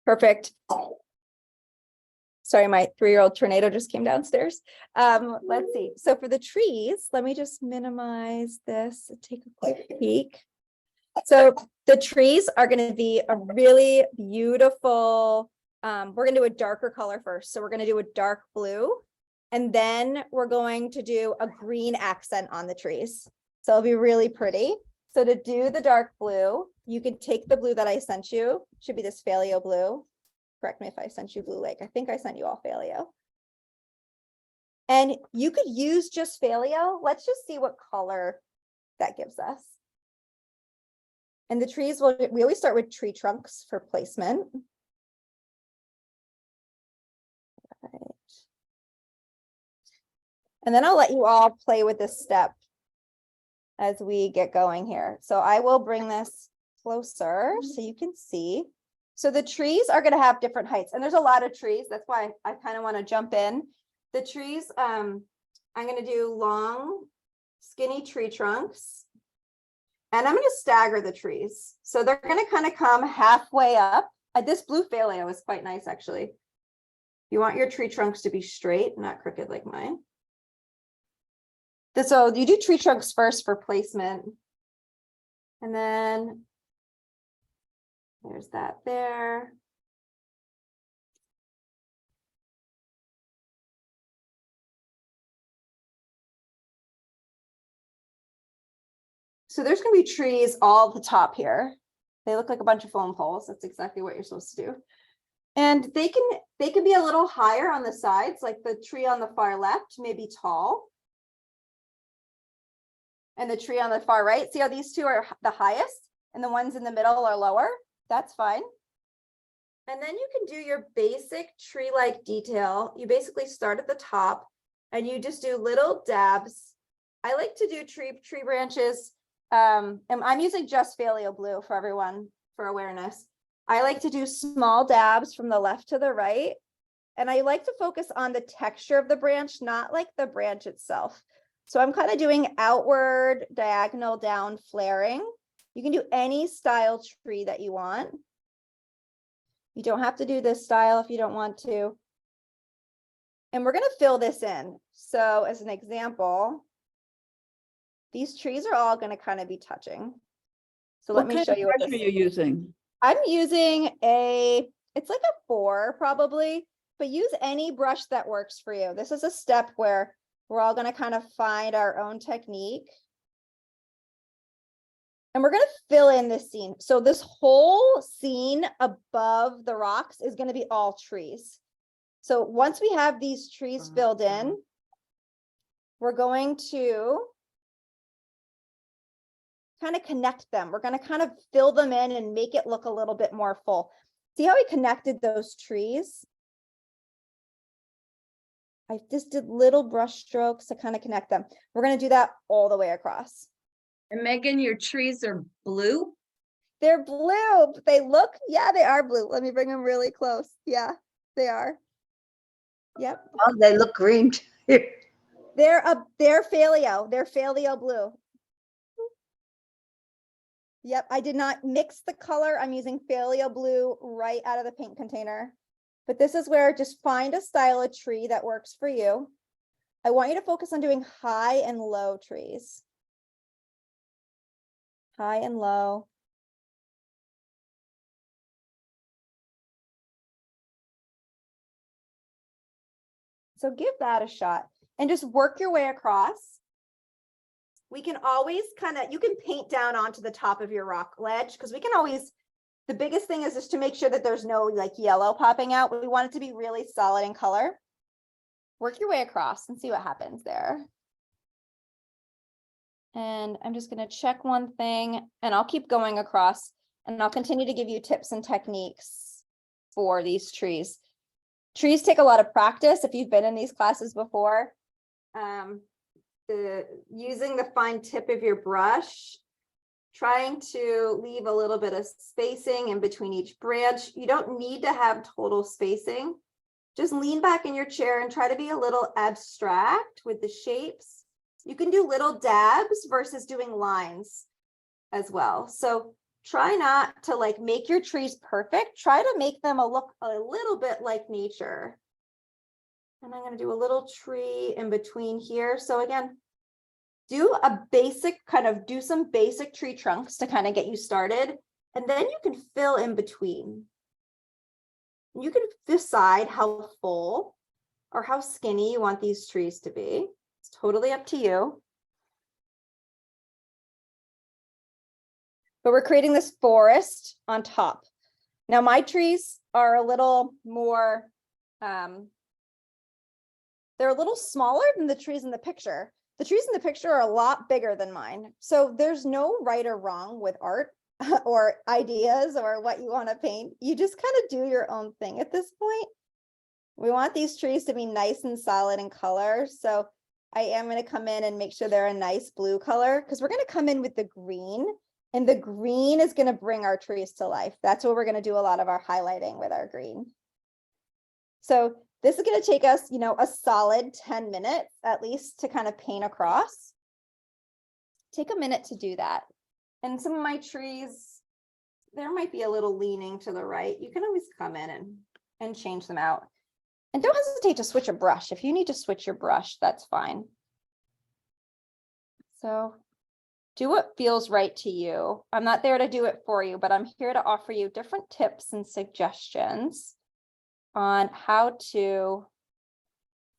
Perfect. Sorry, my 3-year-old tornado just came downstairs. Let's see. So for the trees, let me just minimize this and take a quick peek. So the trees are going to be a really beautiful, we're going to do a darker color first. So we're going to do a dark blue, and then we're going to do a green accent on the trees. So it'll be really pretty. So to do the dark blue, you could take the blue that I sent you, should be this Paleo blue. Correct me if I sent you Blue Lake. I think I sent you all Paleo. And you could use just Paleo. Let's just see what color that gives us. And the trees, we always start with tree trunks for placement. Right. And then I'll let you all play with this step as we get going here. So I will bring this closer so you can see. So the trees are going to have different heights, and there's a lot of trees. That's why I kind of want to jump in. The trees, I'm going to do long, skinny tree trunks, and I'm going to stagger the trees. So they're going to kind of come halfway up. This blue Paleo is quite nice, actually. You want your tree trunks to be straight, not crooked like mine. So you do tree trunks first for placement, and then There's that there. So there's gonna be trees all at the top here. They look like a bunch of phone poles. That's exactly what you're supposed to do. And they can be a little higher on the sides, like the tree on the far left may be tall. And the tree on the far right, see how these two are the highest and the ones in the middle are lower? That's fine. And then you can do your basic tree-like detail. You basically start at the top and you just do little dabs. I like to do tree branches. And I'm using just Paleo Blue for everyone for awareness. I like to do small dabs from the left to the right. And I like to focus on the texture of the branch, not like the branch itself. So I'm kind of doing outward, diagonal down flaring. You can do any style tree that you want. You don't have to do this style if you don't want to. And we're going to fill this in. So as an example, these trees are all going to kind of be touching. So let me show you what What this are you using? I'm using it's like a 4 probably, but use any brush that works for you. This is a step where we're all going to kind of find our own technique. And we're going to fill in this scene. So this whole scene above the rocks is going to be all trees. So once we have these trees filled in, we're going to kind of connect them. We're going to kind of fill them in and make it look a little bit more full. See how we connected those trees? I just did little brush strokes to kind of connect them. We're going to do that all the way across. And Megan, your trees are blue? They're blue. They look, yeah, they are blue. Let me bring them really close. Yeah, they are. Yep. Oh, they look green. They're Paleo. They're Paleo blue. Yep, I did not mix the color. I'm using Paleo blue right out of the paint container. But this is where just find a style of tree that works for you. I want you to focus on doing high and low trees. High and low. So give that a shot and just work your way across. We can always you can paint down onto the top of your rock ledge because we can always, the biggest thing is just to make sure that there's no like yellow popping out. We want it to be really solid in color. Work your way across and see what happens there. And I'm just going to check one thing and I'll keep going across and I'll continue to give you tips and techniques for these trees. Trees take a lot of practice. If you've been in these classes before, using the fine tip of your brush, trying to leave a little bit of spacing in between each branch. You don't need to have total spacing. Just lean back in your chair and try to be a little abstract with the shapes. You can do little dabs versus doing lines as well. So try not to like make your trees perfect. Try to make them look a little bit like nature. And I'm going to do a little tree in between here. So again, do some basic tree trunks to kind of get you started. And then you can fill in between. You can decide how full or how skinny you want these trees to be. It's totally up to you. But we're creating this forest on top. Now my trees are a little more, they're a little smaller than the trees in the picture. The trees in the picture are a lot bigger than mine. So there's no right or wrong with art or ideas or what you want to paint. You just kind of do your own thing at this point. We want these trees to be nice and solid in color. So I am going to come in and make sure they're a nice blue color because we're going to come in with the green, and the green is going to bring our trees to life. That's what we're going to do a lot of our highlighting with our green. So this is going to take us, a solid 10 minutes at least to kind of paint across. Take a minute to do that. And some of my trees, there might be a little leaning to the right. You can always come in and change them out. And don't hesitate to switch a brush. If you need to switch your brush, that's fine. So do what feels right to you. I'm not there to do it for you, but I'm here to offer you different tips and suggestions on how to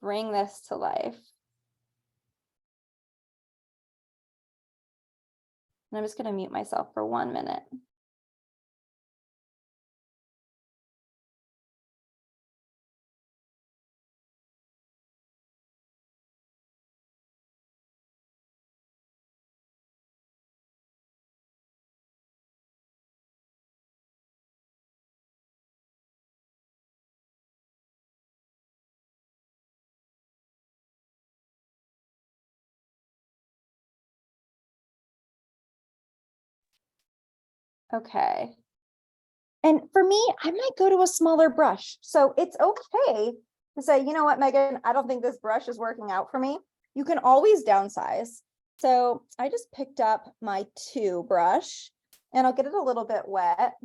bring this to life. And I'm just going to mute myself for 1 minute. Okay. And for me, I might go to a smaller brush. So it's okay to say, you know what, Megan, I don't think this brush is working out for me. You can always downsize. So I just picked up my 2 brush and I'll get it a little bit wet.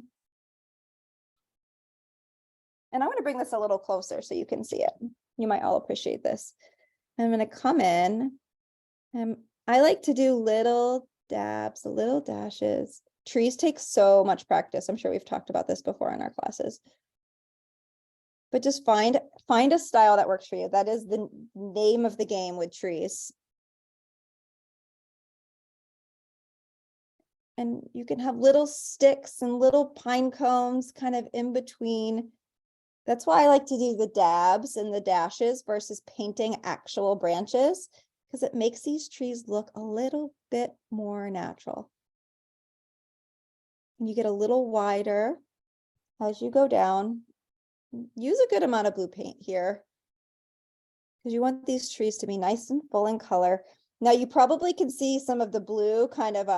And I'm going to bring this a little closer so you can see it. You might all appreciate this. I'm going to come in and I like to do little dabs, little dashes. Trees take so much practice. I'm sure we've talked about this before in our classes. But just find a style that works for you. That is the name of the game with trees. And you can have little sticks and little pine cones kind of in between. That's why I like to do the dabs and the dashes versus painting actual branches, because it makes these trees look a little bit more natural. And you get a little wider as you go down. Use a good amount of blue paint here, because you want these trees to be nice and full in color. Now you probably can see some of the blue kind of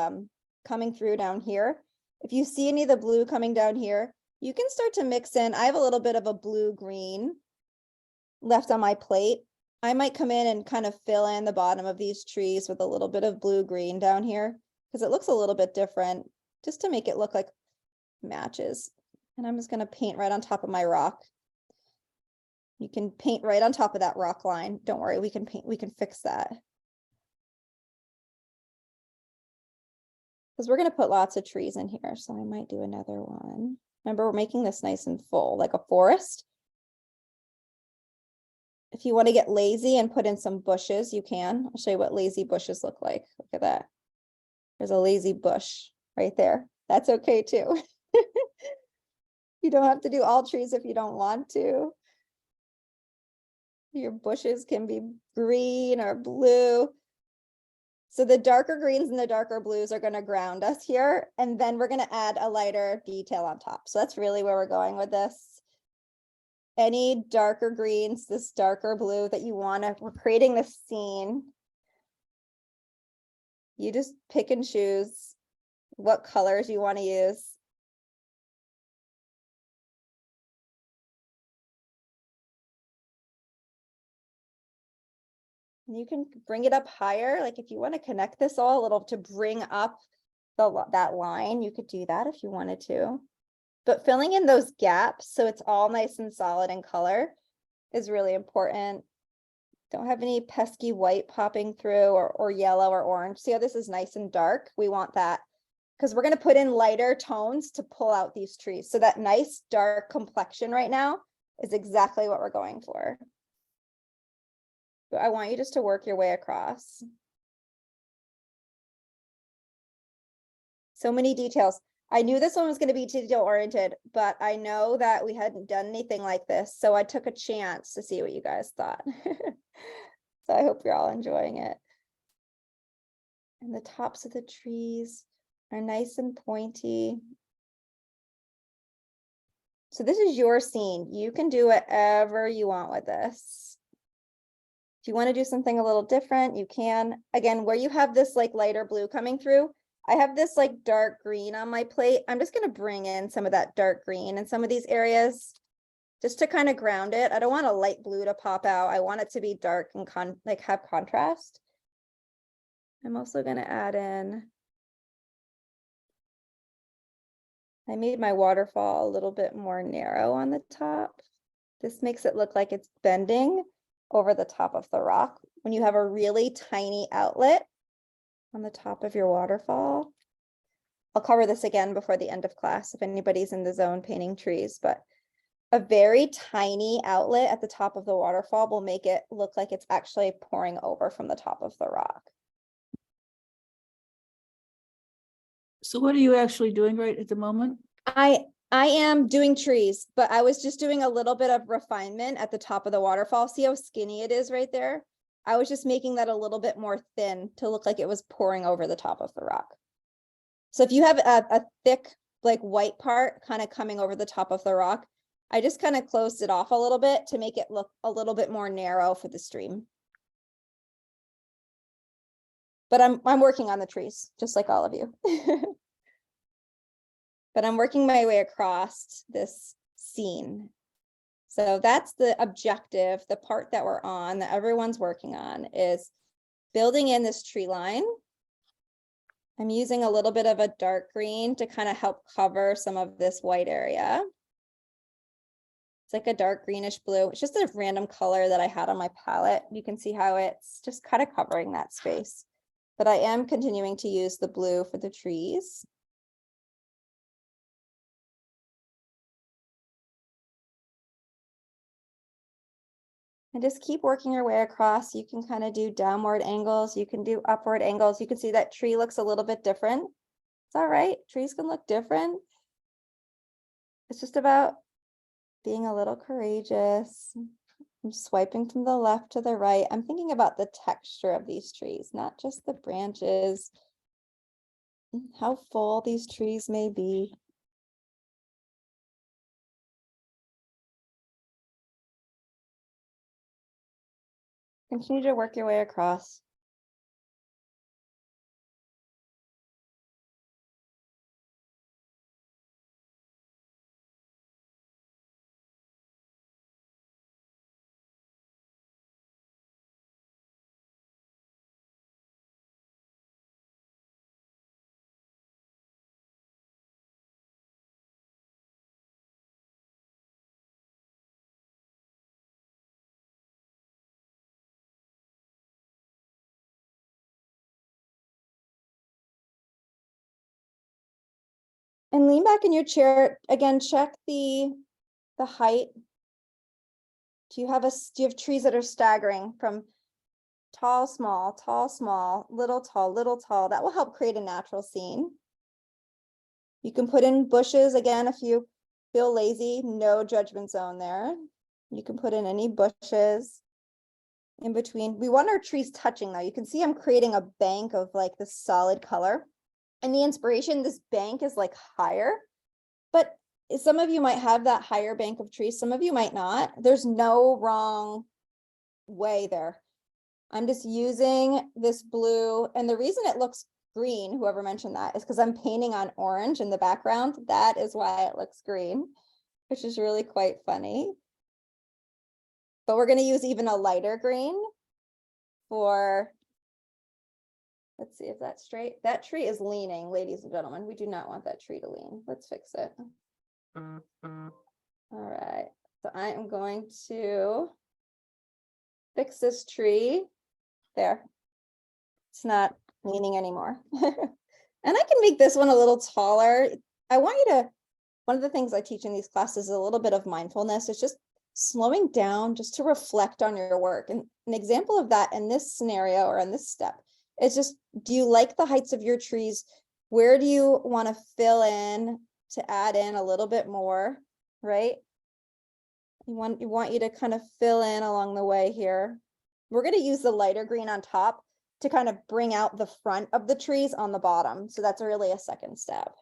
coming through down here. If you see any of the blue coming down here, you can start to mix in. I have a little bit of a blue-green left on my plate. I might come in and kind of fill in the bottom of these trees with a little bit of blue-green down here, because it looks a little bit different, just to make it look like matches. And I'm just going to paint right on top of my rock. You can paint right on top of that rock line. Don't worry, we can fix that. Because we're going to put lots of trees in here, so I might do another one. Remember, we're making this nice and full, like a forest. If you want to get lazy and put in some bushes, you can. I'll show you what lazy bushes look like. Look at that. There's a lazy bush right there. That's okay too. You don't have to do all trees if you don't want to. Your bushes can be green or blue. So the darker greens and the darker blues are going to ground us here. And then we're going to add a lighter detail on top. So that's really where we're going with this. Any darker greens, this darker blue that you want to, we're creating this scene. You just pick and choose what colors you want to use. You can bring it up higher. Like if you want to connect this all a little to bring up that line, you could do that if you wanted to. But filling in those gaps so it's all nice and solid in color is really important. Don't have any pesky white popping through or yellow or orange. See how this is nice and dark? We want that because we're going to put in lighter tones to pull out these trees. So that nice dark complexion right now is exactly what we're going for. But I want you just to work your way across. So many details. I knew this one was going to be detail oriented, but I know that we hadn't done anything like this. So I took a chance to see what you guys thought. So I hope you're all enjoying it. And the tops of the trees are nice and pointy. So this is your scene. You can do whatever you want with this. If you want to do something a little different, you can. Again, where you have this like lighter blue coming through, I have this like dark green on my plate. I'm just going to bring in some of that dark green in some of these areas just to kind of ground it. I don't want a light blue to pop out. I want it to be dark and like have contrast. I'm also going to add in, I made my waterfall a little bit more narrow on the top. This makes it look like it's bending over the top of the rock. When you have a really tiny outlet, on the top of your waterfall. I'll cover this again before the end of class if anybody's in the zone painting trees, but a very tiny outlet at the top of the waterfall will make it look like it's actually pouring over from the top of the rock. So what are you actually doing right at the moment? I am doing trees, but I was just doing a little bit of refinement at the top of the waterfall. See how skinny it is right there? I was just making that a little bit more thin to look like it was pouring over the top of the rock. So if you have a thick, like white part kind of coming over the top of the rock, I just kind of closed it off a little bit to make it look a little bit more narrow for the stream. But I'm working on the trees, just like all of you. But I'm working my way across this scene. So that's the objective, the part that we're on, that everyone's working on, is building in this tree line. I'm using a little bit of a dark green to kind of help cover some of this white area. It's like a dark greenish blue. It's just a random color that I had on my palette. You can see how it's just kind of covering that space. But I am continuing to use the blue for the trees. And just keep working your way across. You can kind of do downward angles. You can do upward angles. You can see that tree looks a little bit different. It's all right. Trees can look different. It's just about being a little courageous. I'm swiping from the left to the right. I'm thinking about the texture of these trees, not just the branches, how full these trees may be. Continue to work your way across. And lean back in your chair. Again, check the height. Do you have trees that are staggering from tall, small, little, tall? That will help create a natural scene. You can put in bushes again if you feel lazy, no judgment zone there. You can put in any bushes in between. We want our trees touching though. You can see I'm creating a bank of like this solid color. And the inspiration, this bank is like higher, but some of you might have that higher bank of trees. Some of you might not. There's no wrong way there. I'm just using this blue, and the reason it looks green, whoever mentioned that, is because I'm painting on orange in the background. That is why it looks green, which is really quite funny. But we're going to use even a lighter green for, let's see if that's straight. That tree is leaning, ladies and gentlemen. We do not want that tree to lean. Let's fix it. All right, so I am going to fix this tree. There, it's not leaning anymore. And I can make this one a little taller. I want you to, one of the things I teach in these classes is a little bit of mindfulness. It's just slowing down just to reflect on your work. And an example of that in this scenario or in this step is just, do you like the heights of your trees? Where do you want to fill in to add in a little bit more, right? You want you to kind of fill in along the way here. We're going to use the lighter green on top to kind of bring out the front of the trees on the bottom. So that's really a second step.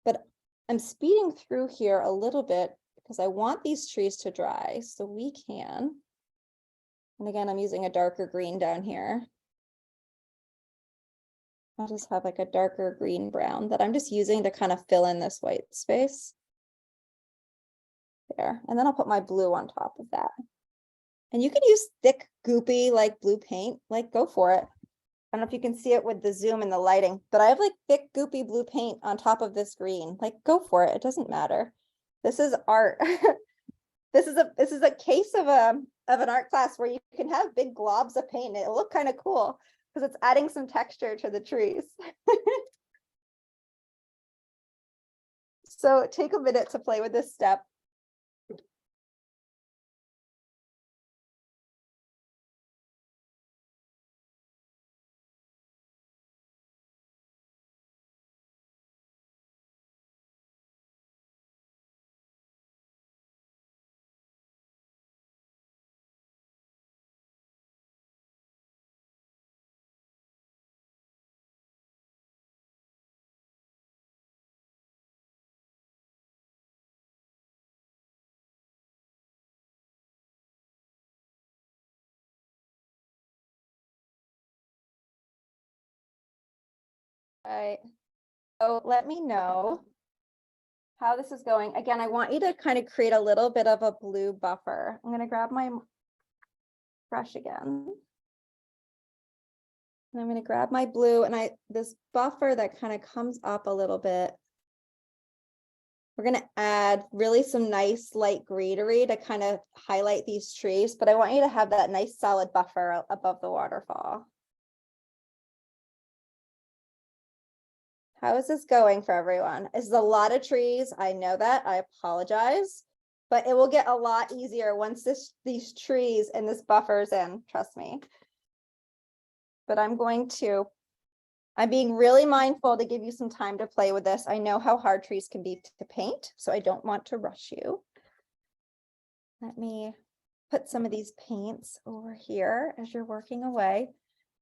But I'm speeding through here a little bit because I want these trees to dry so we can. And again, I'm using a darker green down here. I'll just have like a darker green brown that I'm just using to kind of fill in this white space. There, and then I'll put my blue on top of that. And you can use thick, goopy, like blue paint, like go for it. I don't know if you can see it with the zoom and the lighting, but I have like thick, goopy blue paint on top of this green. Like go for it. It doesn't matter. This is art. This is a case of an art class where you can have big globs of paint. It'll look kind of cool. because it's adding some texture to the trees. So take a minute to play with this step. Right. So let me know how this is going. Again, I want you to kind of create a little bit of a blue buffer. I'm going to grab my brush again. And I'm going to grab my blue and this buffer that kind of comes up a little bit. We're going to add really some nice light greenery to kind of highlight these trees, but I want you to have that nice solid buffer above the waterfall. How is this going for everyone? This is a lot of trees. I know that. I apologize, but it will get a lot easier once these trees and this buffer's in, trust me. But I'm being really mindful to give you some time to play with this. I know how hard trees can be to paint, so I don't want to rush you. Let me put some of these paints over here as you're working away.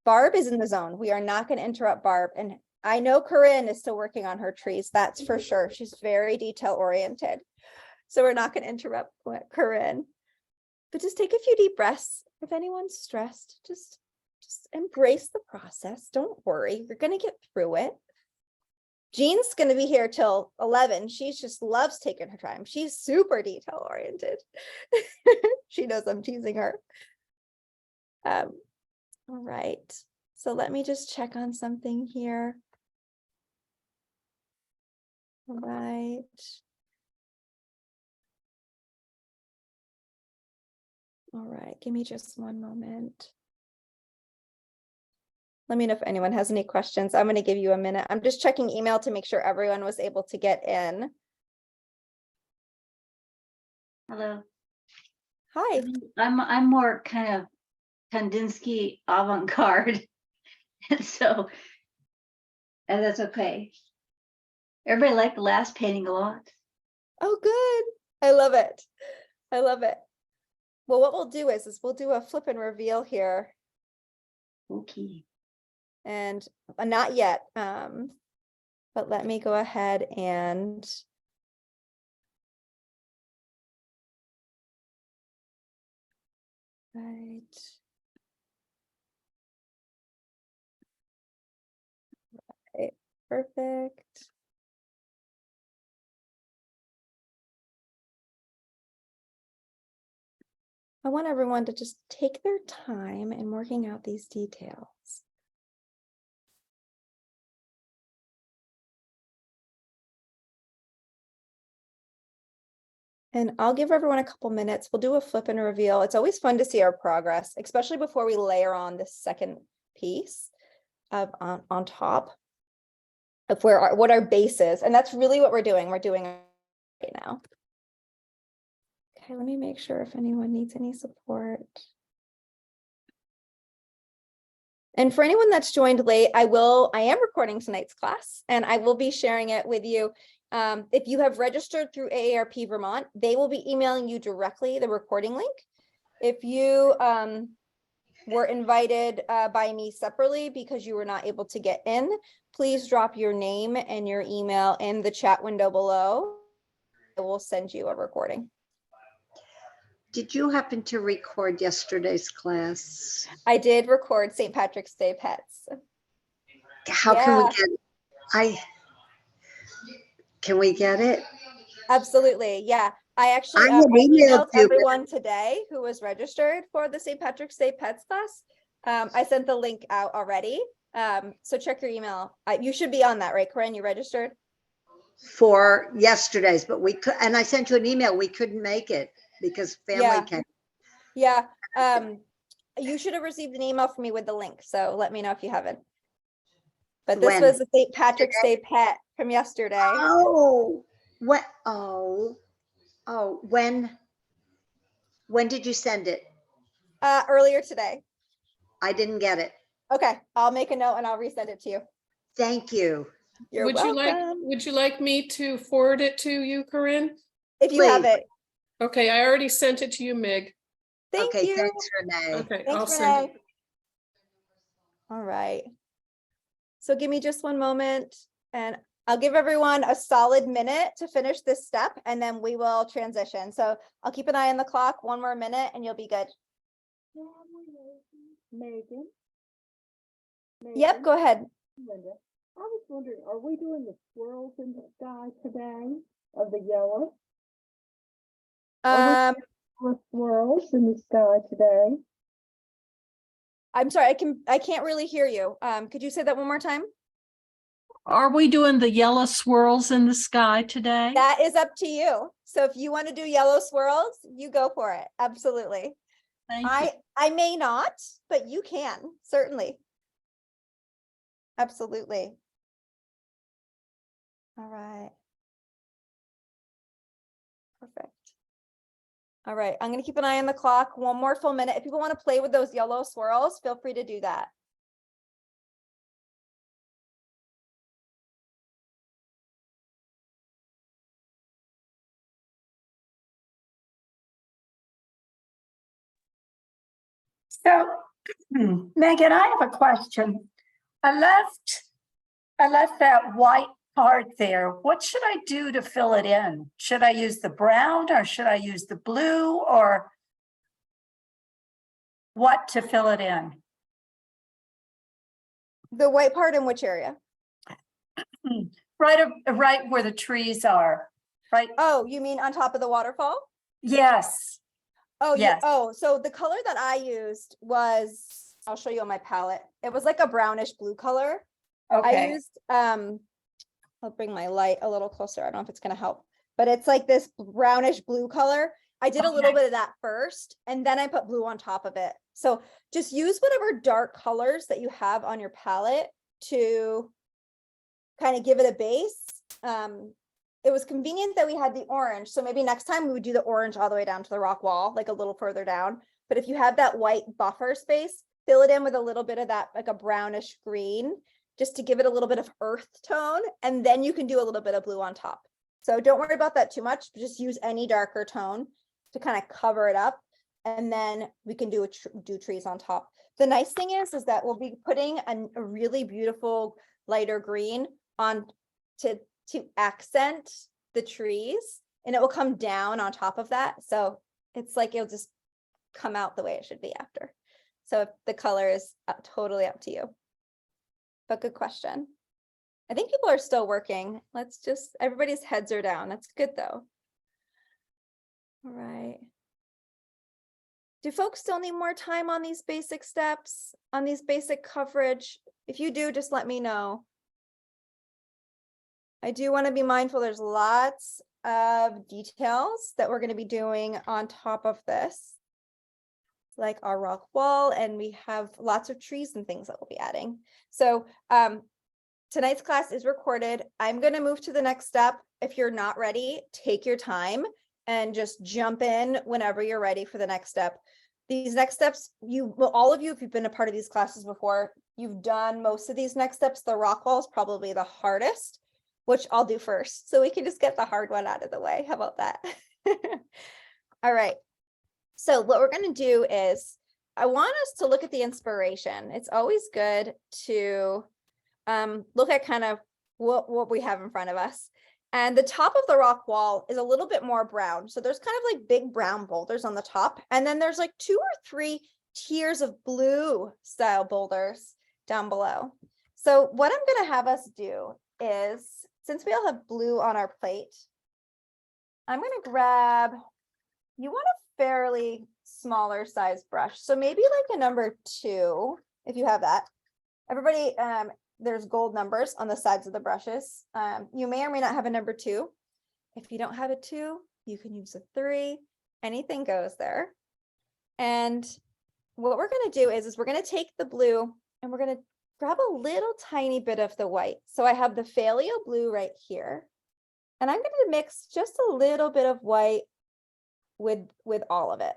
Barb is in the zone. We are not going to interrupt Barb. And I know Corinne is still working on her trees. That's for sure. She's very detail oriented. So we're not going to interrupt Corinne. But just take a few deep breaths. If anyone's stressed, just embrace the process. Don't worry. You're going to get through it. Jean's going to be here till 11. She just loves taking her time. She's super detail oriented. She knows I'm teasing her. All right. So let me just check on something here. All right. All right. Give me just one moment. Let me know if anyone has any questions. I'm going to give you a minute. I'm just checking email to make sure everyone was able to get in. Hello. Hi. I'm more kind of Kandinsky avant-garde. And that's okay. Everybody liked the last painting a lot. Oh, good. I love it. I love it. Well, what we'll do is we'll do a flip and reveal here. Okay. And not yet, but let me go ahead and right. Okay, perfect. I want everyone to just take their time in working out these details. And I'll give everyone a couple minutes. We'll do a flip and reveal. It's always fun to see our progress, especially before we layer on this second piece of on top of what our base is. And that's really what we're doing. We're doing it right now. Okay, let me make sure if anyone needs any support. And for anyone that's joined late, I am recording tonight's class and I will be sharing it with you. If you have registered through AARP Vermont, they will be emailing you directly the recording link. If you were invited by me separately because you were not able to get in, please drop your name and your email in the chat window below. I will send you a recording. Did you happen to record yesterday's class? I did record St. Patrick's Day pets. How can we get it? Can we get it? Absolutely. Yeah. I actually I had emailed you. everyone today who was registered for the St. Patrick's Day Pets class. I sent the link out already. So check your email. You should be on that, right, Corinne? You registered? For yesterday's, but we could, and I sent you an email. We couldn't make it because family came. Yeah. you should have received an email from me with the link, so let me know if you haven't. But this When? was the St. Patrick's Day pet from yesterday. Oh, what? Oh, when did you send it? Earlier today. I didn't get it. Okay, I'll make a note and I'll resend it to you. Thank you. You're Would you welcome. would you like me to forward it to you, Corinne? If you have Please. it. Okay, I already sent it to you, Meg. Thank Okay, you. thanks, Renee. Okay, I'll Thanks, send Renee. it. All right. So give me just one moment and I'll give everyone a solid minute to finish this step and then we will transition. So I'll keep an eye on the clock, 1 more minute and you'll be good. Megan? Yep, go ahead. Linda, I was wondering, are we doing the swirls in the sky today of the yellow? Um, The swirls in the sky today? I'm sorry, I can't really hear you. Could you say that one more time? Are we doing the yellow swirls in the sky today? That is up to you. So if you want to do yellow swirls, you go for it. Absolutely. Thank you. I may not, but you can, certainly. Absolutely. All right. Perfect. All right, I'm gonna keep an eye on the clock. 1 more full minute. If people want to play with those yellow swirls, feel free to do that. So, Megan, I have a question. I left that white part there. What should I do to fill it in? Should I use the brown or should I use the blue or what to fill it in? The white part in which area? Right where the trees are, right? Oh, you mean on top of the waterfall? Yes. Oh, yeah. Yes. Oh, so the color that I used was, I'll show you on my palette. It was like a brownish blue color. I Okay. used, I'll bring my light a little closer. I don't know if it's gonna help, but it's like this brownish blue color. I did a little bit of that first, and then I put blue on top of it. So just use whatever dark colors that you have on your palette to kind of give it a base. It was convenient that we had the orange. So maybe next time we would do the orange all the way down to the rock wall, like a little further down. But if you have that white buffer space, fill it in with a little bit of that, like a brownish green, just to give it a little bit of earth tone. And then you can do a little bit of blue on top. So don't worry about that too much. Just use any darker tone to kind of cover it up. And then we can do trees on top. The nice thing is that we'll be putting a really beautiful lighter green on to accent the trees, and it will come down on top of that. So it's like it'll just come out the way it should be after. So the color is totally up to you. But good question. I think people are still working. Everybody's heads are down. That's good though. All right. Do folks still need more time on these basic steps, on these basic coverage? If you do, just let me know. I do want to be mindful, there's lots of details that we're going to be doing on top of this, like our rock wall, and we have lots of trees and things that we'll be adding. So tonight's class is recorded. I'm going to move to the next step. If you're not ready, take your time and just jump in whenever you're ready for the next step. These next steps, all of you, if you've been a part of these classes before, you've done most of these next steps. The rock wall is probably the hardest, which I'll do first. So we can just get the hard one out of the way. How about that? All right. So what we're going to do is I want us to look at the inspiration. It's always good to look at kind of what we have in front of us. And the top of the rock wall is a little bit more brown. So there's kind of like big brown boulders on the top. And then there's like 2 or 3 tiers of blue style boulders down below. So what I'm going to have us do is, since we all have blue on our plate, I'm going to grab, you want a fairly smaller size brush. So maybe like a number 2, if you have that. Everybody, there's gold numbers on the sides of the brushes. You may or may not have a number 2. If you don't have a 2, you can use a 3. Anything goes there. And what we're gonna do is we're gonna take the blue and we're gonna grab a little tiny bit of the white. So I have the phthalo blue right here. And I'm gonna mix just a little bit of white with all of it.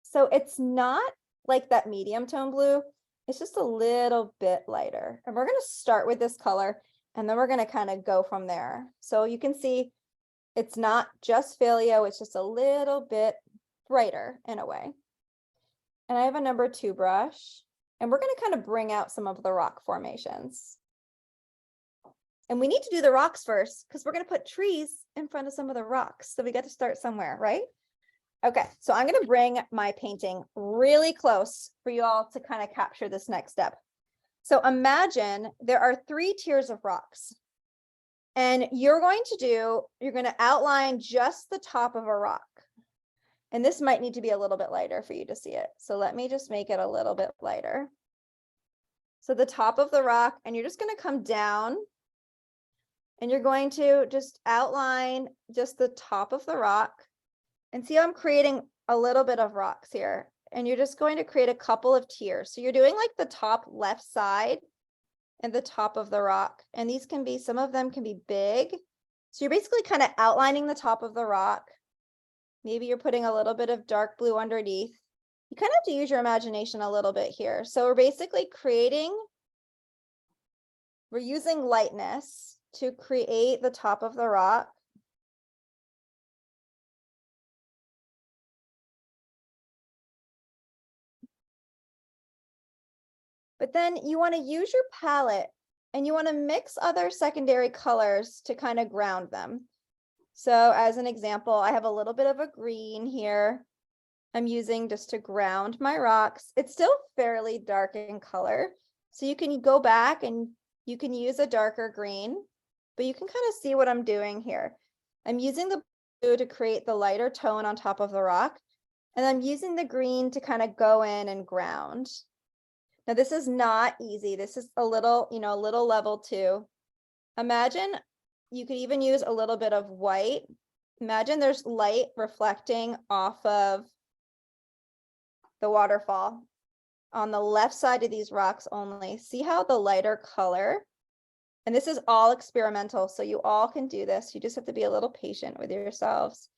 So it's not like that medium tone blue, it's just a little bit lighter. And we're gonna start with this color and then we're gonna kind of go from there. So you can see it's not just phthalo, it's just a little bit brighter in a way. And I have a number 2 brush and we're gonna kind of bring out some of the rock formations. And we need to do the rocks first because we're gonna put trees in front of some of the rocks. So we got to start somewhere, right? Okay, so I'm gonna bring my painting really close for you all to kind of capture this next step. So imagine there are 3 tiers of rocks. And you're gonna outline just the top of a rock. And this might need to be a little bit lighter for you to see it. So let me just make it a little bit lighter. So the top of the rock, and you're just gonna come down and you're going to just outline just the top of the rock and see how I'm creating a little bit of rocks here. And you're just going to create a couple of tiers. So you're doing like the top left side and the top of the rock. And these can be, some of them can be big. So you're basically kind of outlining the top of the rock. Maybe you're putting a little bit of dark blue underneath. You kind of have to use your imagination a little bit here. So we're basically we're using lightness to create the top of the rock. But then you want to use your palette and you want to mix other secondary colors to kind of ground them. So as an example, I have a little bit of a green here. I'm using just to ground my rocks. It's still fairly dark in color. So you can go back and you can use a darker green, but you can kind of see what I'm doing here. I'm using the blue to create the lighter tone on top of the rock. And I'm using the green to kind of go in and ground. Now this is not easy. This is a little, a little level 2. Imagine you could even use a little bit of white. Imagine there's light reflecting off of the waterfall on the left side of these rocks only. See how the lighter color, and this is all experimental, so you all can do this. You just have to be a little patient with yourselves.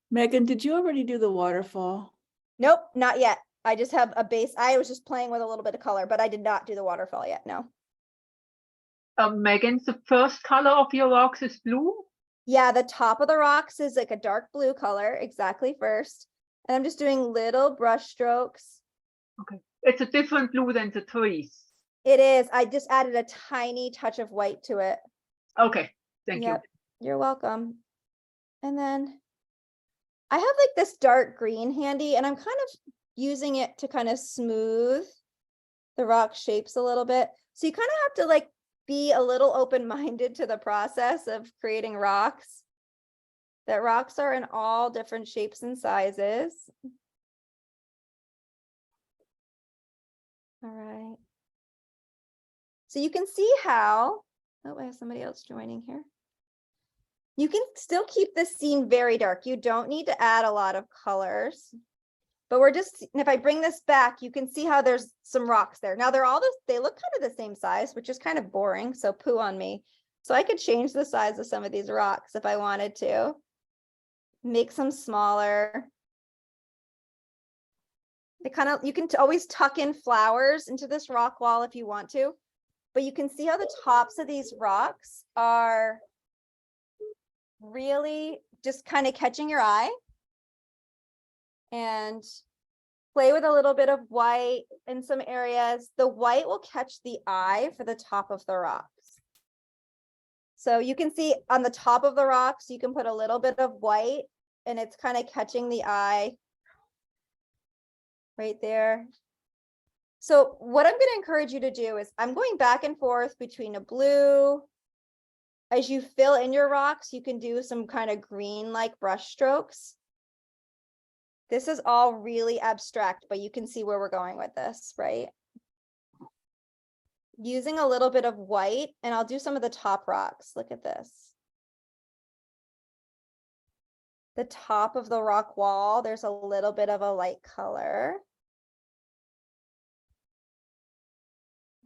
Megan, did you already do the waterfall? Nope, not yet. I just have a base. I was just playing with a little bit of color, but I did not do the waterfall yet, no. Megan, the first color of your rocks is blue? Yeah, the top of the rocks is like a dark blue color, exactly first. And I'm just doing little brush strokes. Okay, it's a different blue than the trees. It is. I just added a tiny touch of white to it. Okay, thank you. You're welcome. And then I have like this dark green handy and I'm kind of using it to kind of smooth the rock shapes a little bit. So you kind of have to like be a little open-minded to the process of creating rocks. That rocks are in all different shapes and sizes. All right. So you can see how, oh, I have somebody else joining here. You can still keep this scene very dark. You don't need to add a lot of colors. But we're just, and if I bring this back, you can see how there's some rocks there. Now they're all this, they look kind of the same size, which is kind of boring. So poo on me. So I could change the size of some of these rocks if I wanted to. Make some smaller. They kind of, you can always tuck in flowers into this rock wall if you want to. But you can see how the tops of these rocks are really just kind of catching your eye. And play with a little bit of white in some areas. The white will catch the eye for the top of the rocks. So you can see on the top of the rocks, you can put a little bit of white and it's kind of catching the eye right there. So what I'm going to encourage you to do is I'm going back and forth between a blue. As you fill in your rocks, you can do some kind of green like brush strokes. This is all really abstract, but you can see where we're going with this, right? Using a little bit of white, and I'll do some of the top rocks. Look at this. The top of the rock wall, there's a little bit of a light color.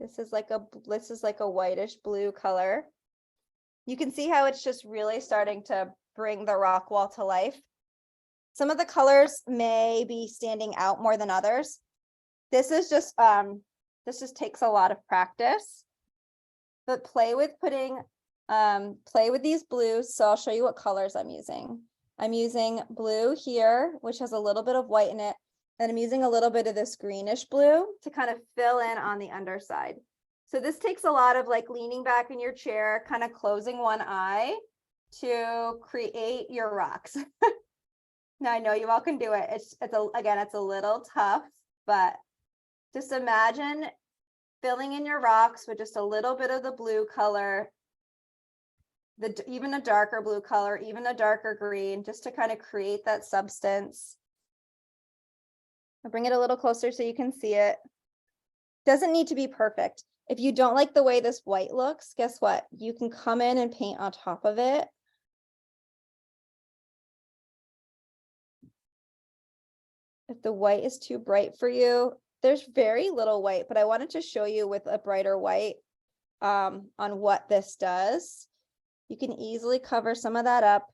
This is like a whitish blue color. You can see how it's just really starting to bring the rock wall to life. Some of the colors may be standing out more than others. This just takes a lot of practice. But play with these blues. So I'll show you what colors I'm using. I'm using blue here, which has a little bit of white in it. And I'm using a little bit of this greenish blue to kind of fill in on the underside. So this takes a lot of like leaning back in your chair, kind of closing one eye to create your rocks. Now I know you all can do it. It's a little tough, but just imagine filling in your rocks with just a little bit of the blue color, even a darker blue color, even a darker green, just to kind of create that substance. I'll bring it a little closer so you can see it. Doesn't need to be perfect. If you don't like the way this white looks, guess what? You can come in and paint on top of it. If the white is too bright for you, there's very little white, but I wanted to show you with a brighter white on what this does. You can easily cover some of that up.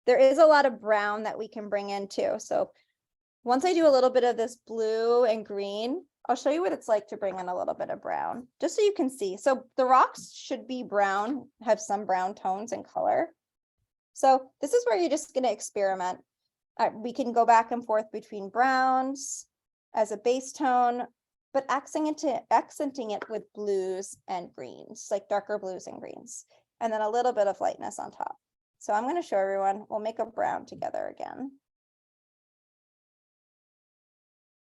There is a lot of brown that we can bring in too. So once I do a little bit of this blue and green, I'll show you what it's like to bring in a little bit of brown, just so you can see. So the rocks should be brown, have some brown tones and color. So this is where you're just going to experiment. We can go back and forth between browns as a base tone, but accenting it with blues and greens, like darker blues and greens, and then a little bit of lightness on top. So I'm going to show everyone, we'll make a brown together again.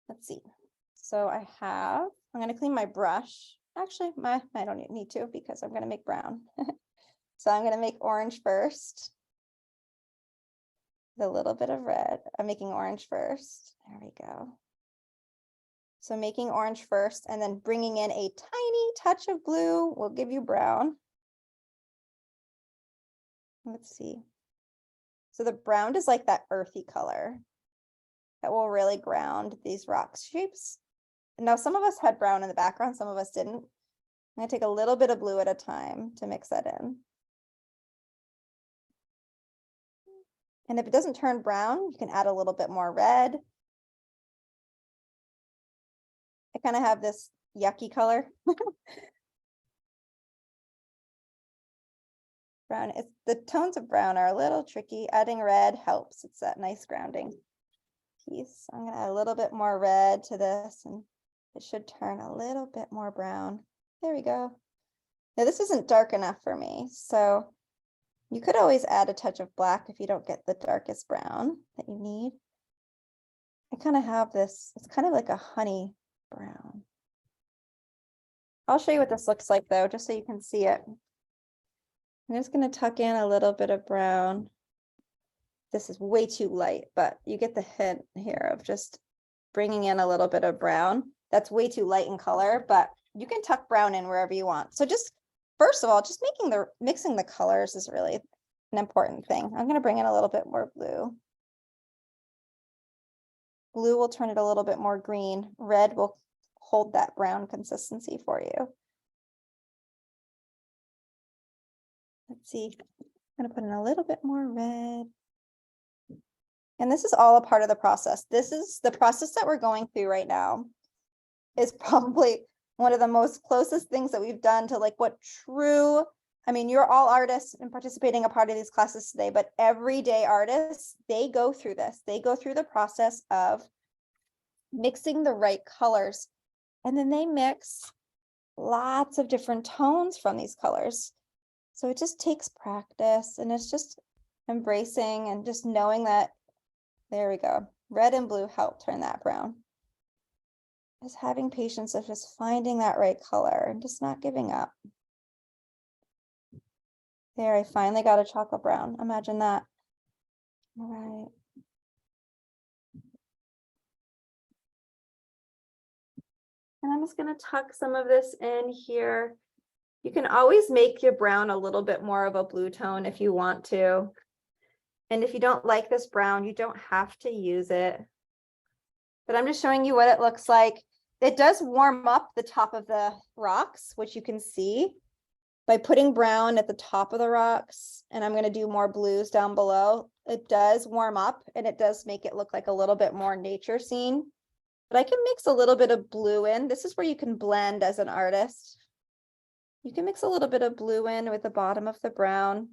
Let's see. So I'm going to clean my brush. Actually, I don't need to because I'm going to make brown. So I'm going to make orange first. With a little bit of red. I'm making orange first. There we go. So making orange first and then bringing in a tiny touch of blue will give you brown. Let's see. So the brown is like that earthy color that will really ground these rock shapes. And now some of us had brown in the background, some of us didn't. I'm going to take a little bit of blue at a time to mix that in. And if it doesn't turn brown, you can add a little bit more red. I kind of have this yucky color. Brown, the tones of brown are a little tricky. Adding red helps. It's that nice grounding piece. I'm going to add a little bit more red to this, and it should turn a little bit more brown. There we go. Now this isn't dark enough for me, so you could always add a touch of black if you don't get the darkest brown that you need. I kind of have this, it's kind of like a honey brown. I'll show you what this looks like though, just so you can see it. I'm just going to tuck in a little bit of brown. This is way too light, but you get the hint here of just bringing in a little bit of brown. That's way too light in color, but you can tuck brown in wherever you want. So just first of all, just mixing the colors is really an important thing. I'm going to bring in a little bit more blue. Blue will turn it a little bit more green. Red will hold that brown consistency for you. Let's see. I'm going to put in a little bit more red. And this is all a part of the process. This is the process that we're going through right now is probably one of the most closest things that we've done to like what true, I mean, you're all artists and participating a part of these classes today, but everyday artists, they go through this. They go through the process of mixing the right colors, and then they mix lots of different tones from these colors. So it just takes practice, and it's just embracing and just knowing that, there we go. Red and blue help turn that brown. Just having patience of just finding that right color and just not giving up. There, I finally got a chocolate brown. Imagine that. All right. And I'm just going to tuck some of this in here. You can always make your brown a little bit more of a blue tone if you want to. And if you don't like this brown, you don't have to use it. But I'm just showing you what it looks like. it does warm up the top of the rocks, which you can see by putting brown at the top of the rocks, and I'm going to do more blues down below. It does warm up and it does make it look like a little bit more nature scene, but I can mix a little bit of blue in. This is where you can blend as an artist. You can mix a little bit of blue in with the bottom of the brown.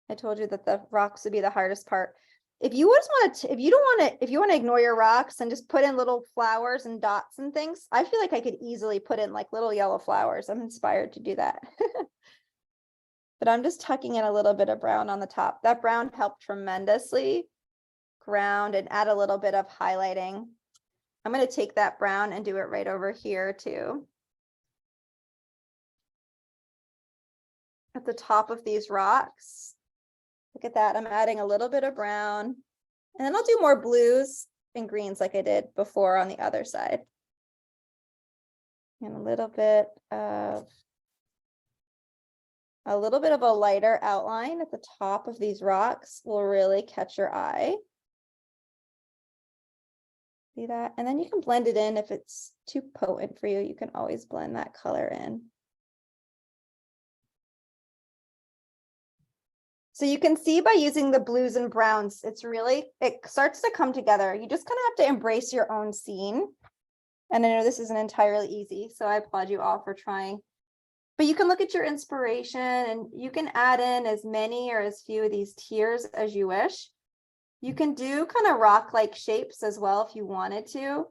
I told you that the rocks would be the hardest part. If you just want to, if you don't want to, if you want to ignore your rocks and just put in little flowers and dots and things, I feel like I could easily put in like little yellow flowers. I'm inspired to do that. But I'm just tucking in a little bit of brown on the top. That brown helped tremendously ground and add a little bit of highlighting. I'm going to take that brown and do it right over here too. At the top of these rocks. Look at that. I'm adding a little bit of brown, and then I'll do more blues and greens like I did before on the other side. And a little bit of a lighter outline at the top of these rocks will really catch your eye. See that? And then you can blend it in. If it's too potent for you, you can always blend that color in. So you can see by using the blues and browns, it starts to come together. You just kind of have to embrace your own scene. And I know this isn't entirely easy, so I applaud you all for trying. But you can look at your inspiration and you can add in as many or as few of these tiers as you wish. You can do kind of rock-like shapes as well if you wanted to.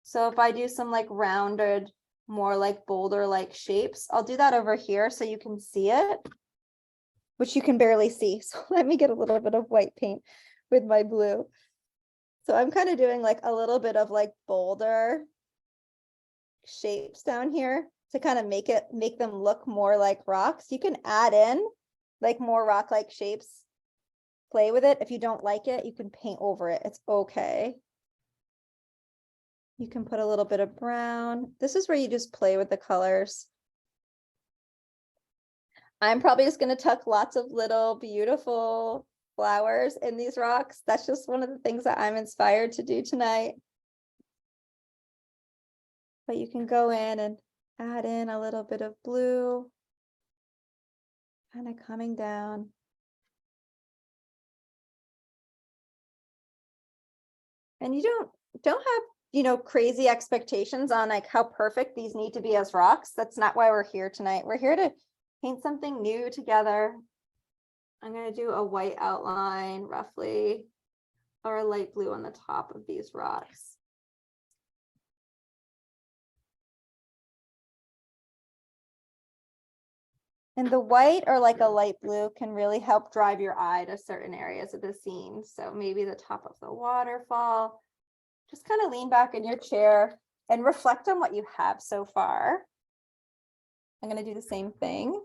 So if I do some like rounded, more like boulder-like shapes, I'll do that over here so you can see it, which you can barely see. So let me get a little bit of white paint with my blue. So I'm kind of doing like a little bit of like boulder shapes down here to kind of make them look more like rocks. You can add in like more rock-like shapes, play with it. If you don't like it, you can paint over it. It's okay. You can put a little bit of brown. This is where you just play with the colors. I'm probably just going to tuck lots of little beautiful flowers in these rocks. That's just one of the things that I'm inspired to do tonight. But you can go in and add in a little bit of blue, kind of coming down. And you don't have, crazy expectations on like how perfect these need to be as rocks. That's not why we're here tonight. We're here to paint something new together. I'm going to do a white outline roughly, or a light blue on the top of these rocks. And the white or like a light blue can really help drive your eye to certain areas of the scene. So maybe the top of the waterfall. Just kind of lean back in your chair and reflect on what you have so far. I'm going to do the same thing.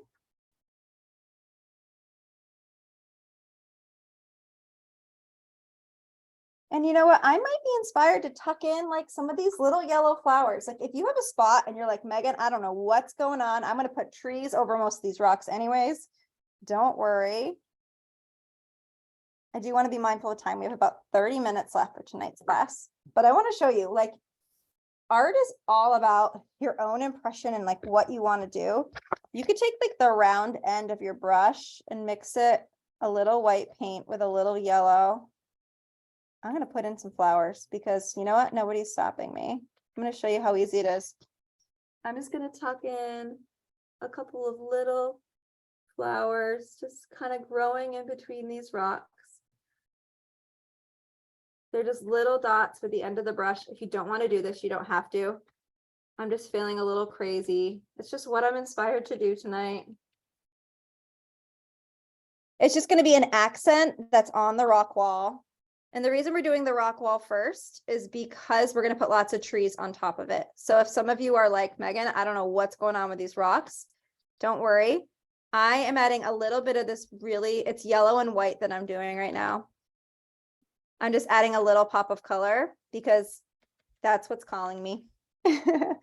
And you know what? I might be inspired to tuck in like some of these little yellow flowers. Like if you have a spot and you're like, Megan, I don't know what's going on. I'm going to put trees over most of these rocks anyways. Don't worry. I do want to be mindful of time. We have about 30 minutes left for tonight's class, but I want to show you like art is all about your own impression and like what you want to do. You could take like the round end of your brush and mix it a little white paint with a little yellow. I'm going to put in some flowers because you know what? Nobody's stopping me. I'm going to show you how easy it is. I'm just going to tuck in a couple of little flowers, just kind of growing in between these rocks. They're just little dots with the end of the brush. If you don't want to do this, you don't have to. I'm just feeling a little crazy. It's just what I'm inspired to do tonight. It's just going to be an accent that's on the rock wall. And the reason we're doing the rock wall first is because we're going to put lots of trees on top of it. So if some of you are like, Megan, I don't know what's going on with these rocks, don't worry. I am adding a little bit of this it's yellow and white that I'm doing right now. I'm just adding a little pop of color because that's what's calling me. And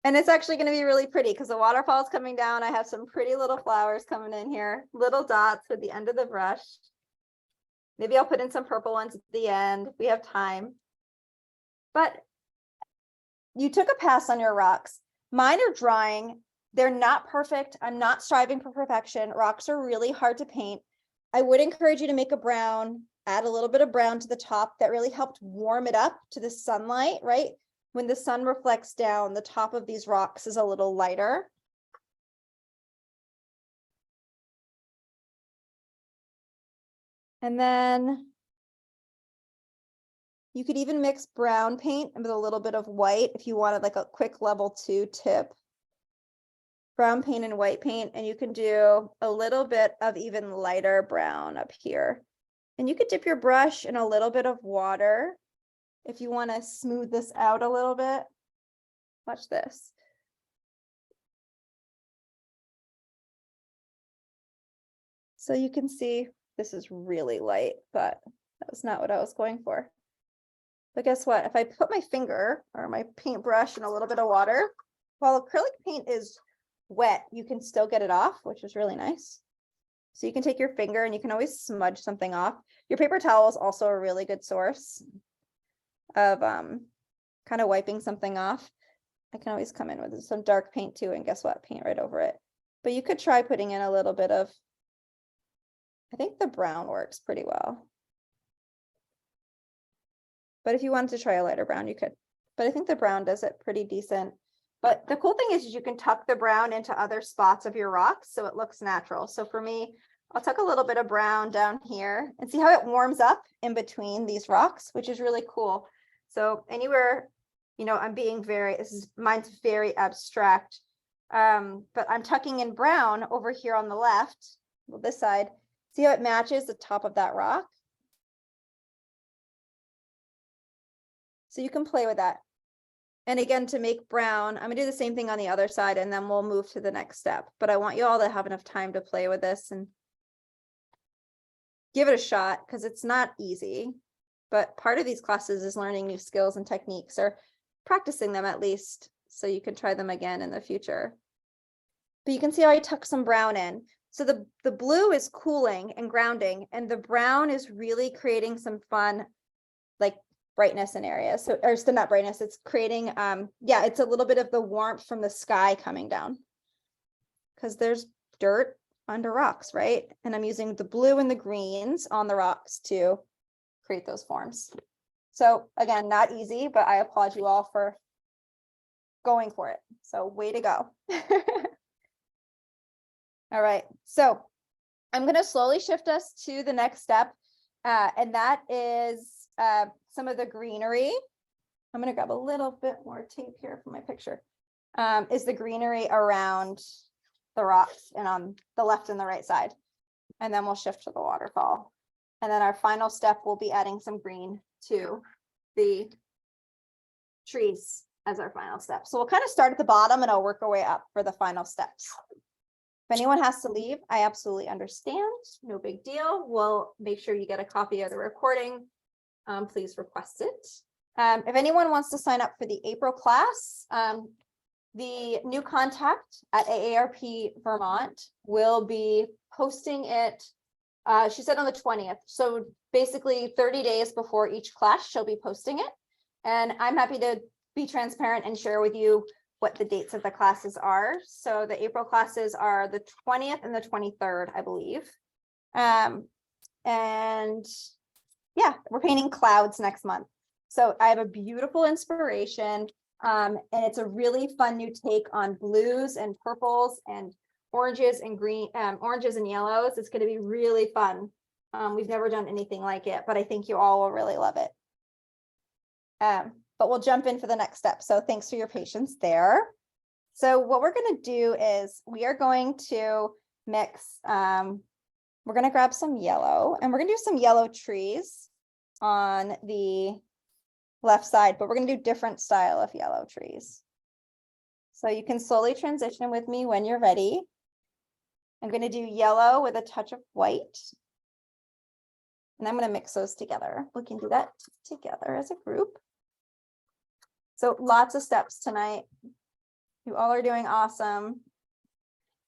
it's actually going to be really pretty because the waterfall is coming down. I have some pretty little flowers coming in here, little dots with the end of the brush. Maybe I'll put in some purple ones at the end. We have time. But you took a pass on your rocks. Mine are drying. They're not perfect. I'm not striving for perfection. Rocks are really hard to paint. I would encourage you to make a brown, add a little bit of brown to the top. That really helped warm it up to the sunlight, right? When the sun reflects down, the top of these rocks is a little lighter. And then you could even mix brown paint with a little bit of white if you wanted like a quick level 2 tip. Brown paint and white paint, and you can do a little bit of even lighter brown up here. And you could dip your brush in a little bit of water if you want to smooth this out a little bit. Watch this. So you can see this is really light, but that was not what I was going for. But guess what? If I put my finger or my paintbrush in a little bit of water, while acrylic paint is wet, you can still get it off, which is really nice. So you can take your finger and you can always smudge something off. Your paper towel is also a really good source of kind of wiping something off. I can always come in with some dark paint too, and guess what? Paint right over it. But you could try putting in a little bit of, I think the brown works pretty well. But if you wanted to try a lighter brown, you could. But I think the brown does it pretty decent. But the cool thing is you can tuck the brown into other spots of your rocks so it looks natural. So for me, I'll tuck a little bit of brown down here and see how it warms up in between these rocks, which is really cool. So anywhere, you know, I'm being very, mine's very abstract, but I'm tucking in brown over here on the left, well, this side. See how it matches the top of that rock? So you can play with that. And again, to make brown, I'm gonna do the same thing on the other side and then we'll move to the next step. But I want you all to have enough time to play with this and give it a shot because it's not easy. But part of these classes is learning new skills and techniques or practicing them at least so you can try them again in the future. But you can see how I tuck some brown in. So the blue is cooling and grounding and the brown is really creating some fun, like brightness in areas. So, or it's the not brightness, it's creating, yeah, it's a little bit of the warmth from the sky coming down because there's dirt under rocks, right? And I'm using the blue and the greens on the rocks to create those forms. So again, not easy, but I applaud you all for going for it. So way to go. All right, so I'm going to slowly shift us to the next step, and that is some of the greenery. I'm going to grab a little bit more tape here for my picture. Is the greenery around the rocks and on the left and the right side. And then we'll shift to the waterfall. And then our final step will be adding some green to the trees as our final step. So we'll kind of start at the bottom and I'll work our way up for the final steps. If anyone has to leave, I absolutely understand. No big deal. We'll make sure you get a copy of the recording. Please request it. If anyone wants to sign up for the April class, the new contact at AARP Vermont will be posting it, she said on the 20th. So basically 30 days before each class, she'll be posting it. And I'm happy to be transparent and share with you what the dates of the classes are. So the April classes are the 20th and the 23rd, I believe. And yeah, we're painting clouds next month. So I have a beautiful inspiration. And it's a really fun new take on blues and purples and oranges and green, oranges and yellows. It's going to be really fun. We've never done anything like it, but I think you all will really love it. But we'll jump in for the next step. So thanks for your patience there. So what we're going to do is we are going to mix, we're going to grab some yellow and we're going to do some yellow trees on the left side, but we're going to do different style of yellow trees. So you can slowly transition with me when you're ready. I'm going to do yellow with a touch of white. And I'm going to mix those together. We can do that together as a group. So lots of steps tonight. You all are doing awesome.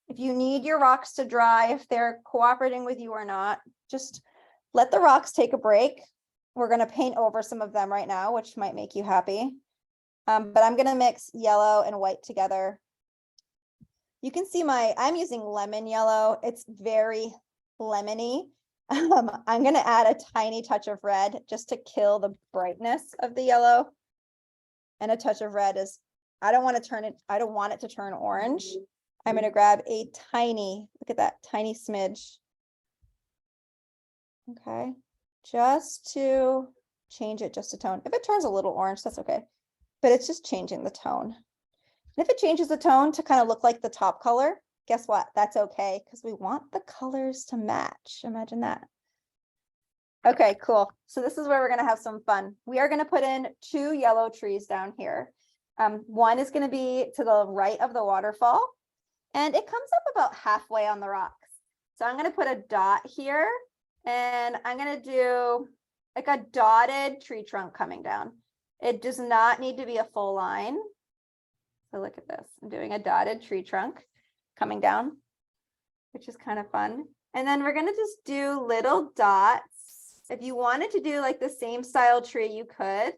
If you need your rocks to dry, if they're cooperating with you or not, just let the rocks take a break. We're going to paint over some of them right now, which might make you happy. But I'm gonna mix yellow and white together. You can see I'm using lemon yellow. It's very lemony. I'm gonna add a tiny touch of red just to kill the brightness of the yellow. And a touch of red is, I don't want it to turn orange. I'm gonna grab a tiny, look at that, tiny smidge. Okay, just to change it just a tone. If it turns a little orange, that's okay. But it's just changing the tone. And if it changes the tone to kind of look like the top color, guess what? That's okay, because we want the colors to match. Imagine that. Okay, cool. So this is where we're gonna have some fun. We are gonna put in 2 yellow trees down here. One is gonna be to the right of the waterfall, and it comes up about halfway on the rocks. So I'm gonna put a dot here, and I'm gonna do like a dotted tree trunk coming down. It does not need to be a full line. So look at this. I'm doing a dotted tree trunk coming down, which is kind of fun. And then we're gonna just do little dots. If you wanted to do like the same style tree, you could.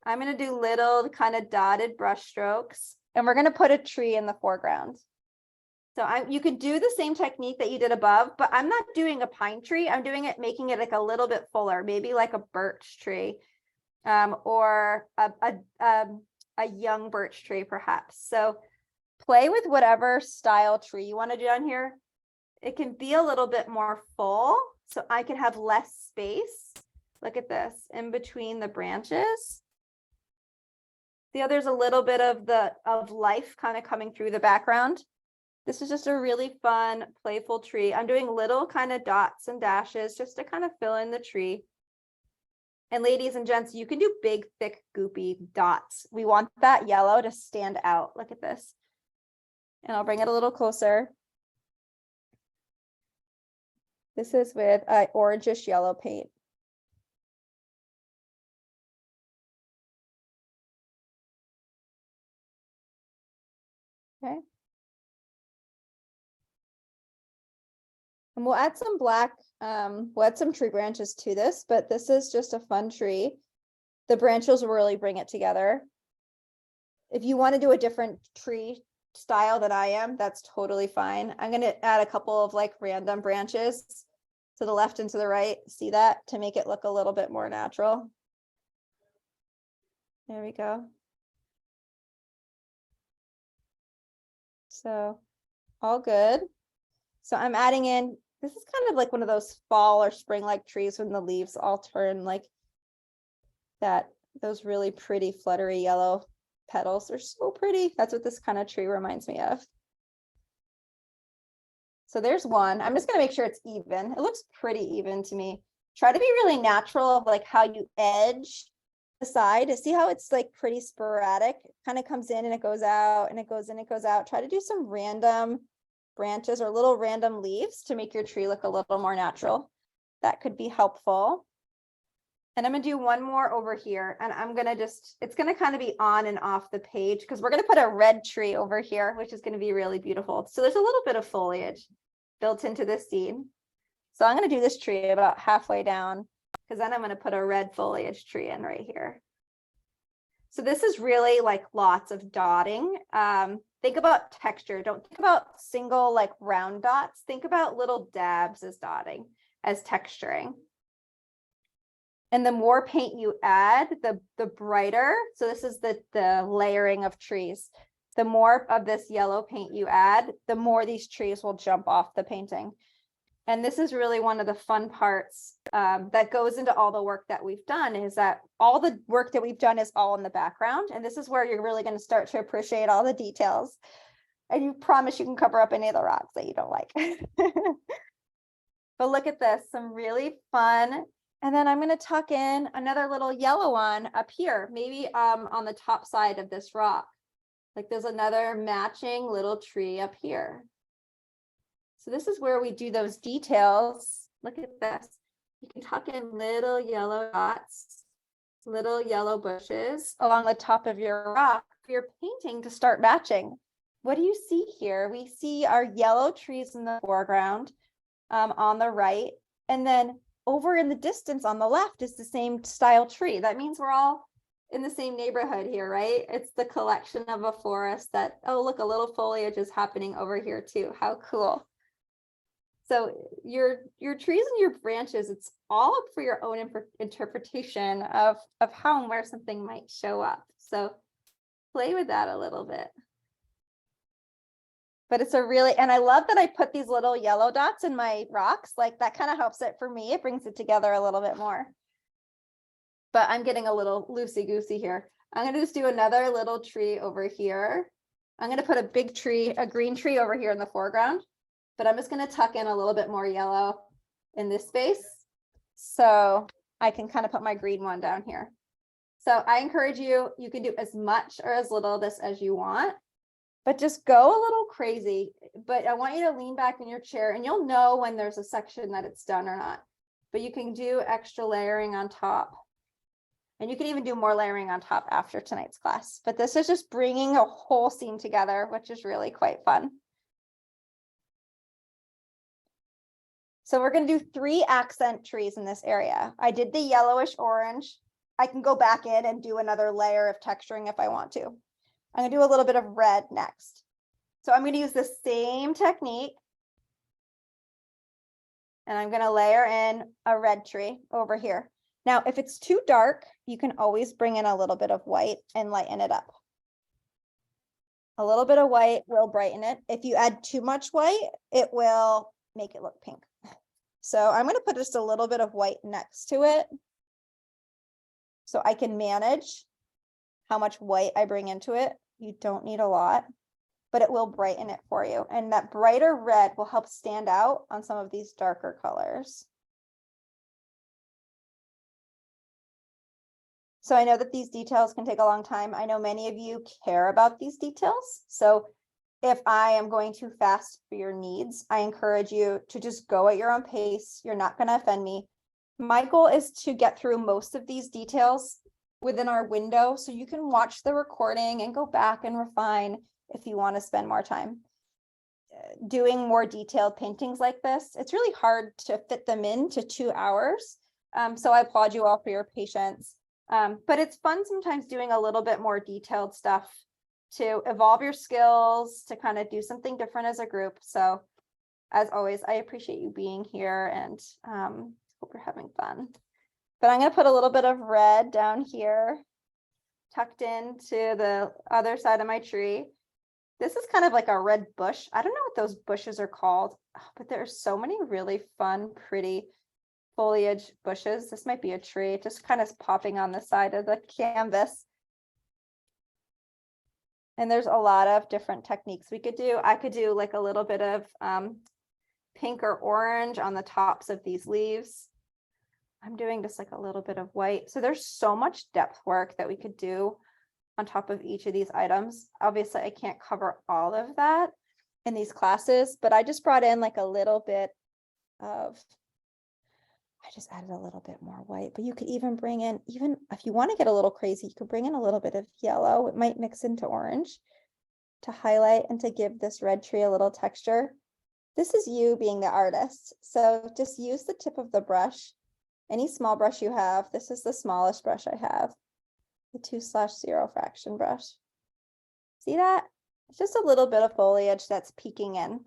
I'm gonna do little kind of dotted brush strokes, and we're gonna put a tree in the foreground. So you could do the same technique that you did above, but I'm not doing a pine tree. I'm doing it, making it like a little bit fuller, maybe like a birch tree, or a young birch tree perhaps. So play with whatever style tree you want to do down here. It can be a little bit more full, so I can have less space. Look at this, in between the branches. See, there's a little bit of life kind of coming through the background. This is just a really fun, playful tree. I'm doing little kind of dots and dashes just to kind of fill in the tree. And ladies and gents, you can do big, thick, goopy dots. We want that yellow to stand out. Look at this. And I'll bring it a little closer. This is with orangish yellow paint. Okay. And we'll add some black, we'll add some tree branches to this, but this is just a fun tree. The branches will really bring it together. If you want to do a different tree style than I am, that's totally fine. I'm going to add a couple of like random branches to the left and to the right. See that, to make it look a little bit more natural. There we go. So all good. So I'm adding in, this is kind of like one of those fall or spring like trees when the leaves all turn like that. Those really pretty fluttery yellow petals are so pretty. That's what this kind of tree reminds me of. So there's one. I'm just going to make sure it's even. It looks pretty even to me. Try to be really natural of like how you edge the side. See how it's like pretty sporadic. It kind of comes in and it goes out and it goes in, it goes out. Try to do some random branches or little random leaves to make your tree look a little more natural. That could be helpful. And I'm gonna do one more over here, and I'm gonna just, it's gonna kind of be on and off the page because we're gonna put a red tree over here, which is gonna be really beautiful. So there's a little bit of foliage built into this seed. So I'm gonna do this tree about halfway down because then I'm gonna put a red foliage tree in right here. So this is really like lots of dotting. Think about texture. Don't think about single like round dots. Think about little dabs as dotting, as texturing. And the more paint you add, the brighter. So this is the layering of trees. The more of this yellow paint you add, the more these trees will jump off the painting. And this is really one of the fun parts that goes into all the work that we've done, is that all the work that we've done is all in the background. And this is where you're really going to start to appreciate all the details. And you promise you can cover up any of the rocks that you don't like. But look at this, some really fun. And then I'm going to tuck in another little yellow one up here, maybe on the top side of this rock. Like there's another matching little tree up here. So this is where we do those details. Look at this. You can tuck in little yellow dots, little yellow bushes along the top of your rock for your painting to start matching. What do you see here? We see our yellow trees in the foreground on the right. And then over in the distance on the left is the same style tree. That means we're all in the same neighborhood here, right? It's the collection of a forest that, oh, look, a little foliage is happening over here too. How cool. So your trees and your branches, it's all up for your own interpretation of how and where something might show up. So play with that a little bit. But it's a really, and I love that I put these little yellow dots in my rocks. Like that kind of helps it for me. It brings it together a little bit more. But I'm getting a little loosey-goosey here. I'm going to just do another little tree over here. I'm going to put a big tree, a green tree over here in the foreground. But I'm just going to tuck in a little bit more yellow in this space. So I can kind of put my green one down here. So I encourage you, you can do as much or as little of this as you want, but just go a little crazy. But I want you to lean back in your chair and you'll know when there's a section that it's done or not. But you can do extra layering on top. And you can even do more layering on top after tonight's class. But this is just bringing a whole scene together, which is really quite fun. So we're going to do 3 accent trees in this area. I did the yellowish orange. I can go back in and do another layer of texturing if I want to. I'm going to do a little bit of red next. So I'm going to use the same technique. And I'm going to layer in a red tree over here. Now, if it's too dark, you can always bring in a little bit of white and lighten it up. A little bit of white will brighten it. If you add too much white, it will make it look pink. So I'm going to put just a little bit of white next to it so I can manage how much white I bring into it. You don't need a lot, but it will brighten it for you. And that brighter red will help stand out on some of these darker colors. So I know that these details can take a long time. I know many of you care about these details. So if I am going too fast for your needs, I encourage you to just go at your own pace. You're not going to offend me. My goal is to get through most of these details within our window so you can watch the recording and go back and refine if you want to spend more time. Doing more detailed paintings like this, it's really hard to fit them into 2 hours. So I applaud you all for your patience. But it's fun sometimes doing a little bit more detailed stuff to evolve your skills, to kind of do something different as a group. So as always, I appreciate you being here and hope you're having fun. But I'm going to put a little bit of red down here, tucked into the other side of my tree. This is kind of like a red bush. I don't know what those bushes are called, but there's so many really fun, pretty foliage bushes. This might be a tree, just kind of popping on the side of the canvas. And there's a lot of different techniques we could do. I could do like a little bit of pink or orange on the tops of these leaves. I'm doing just like a little bit of white. So there's so much depth work that we could do on top of each of these items. Obviously, I can't cover all of that in these classes, but I just brought in like a little bit of, I just added a little bit more white, but you could even bring in, even if you want to get a little crazy, you could bring in a little bit of yellow. It might mix into orange to highlight and to give this red tree a little texture. This is you being the artist. So just use the tip of the brush, any small brush you have. This is the smallest brush I have, the 2/0 fraction brush. See that? It's just a little bit of foliage that's peeking in.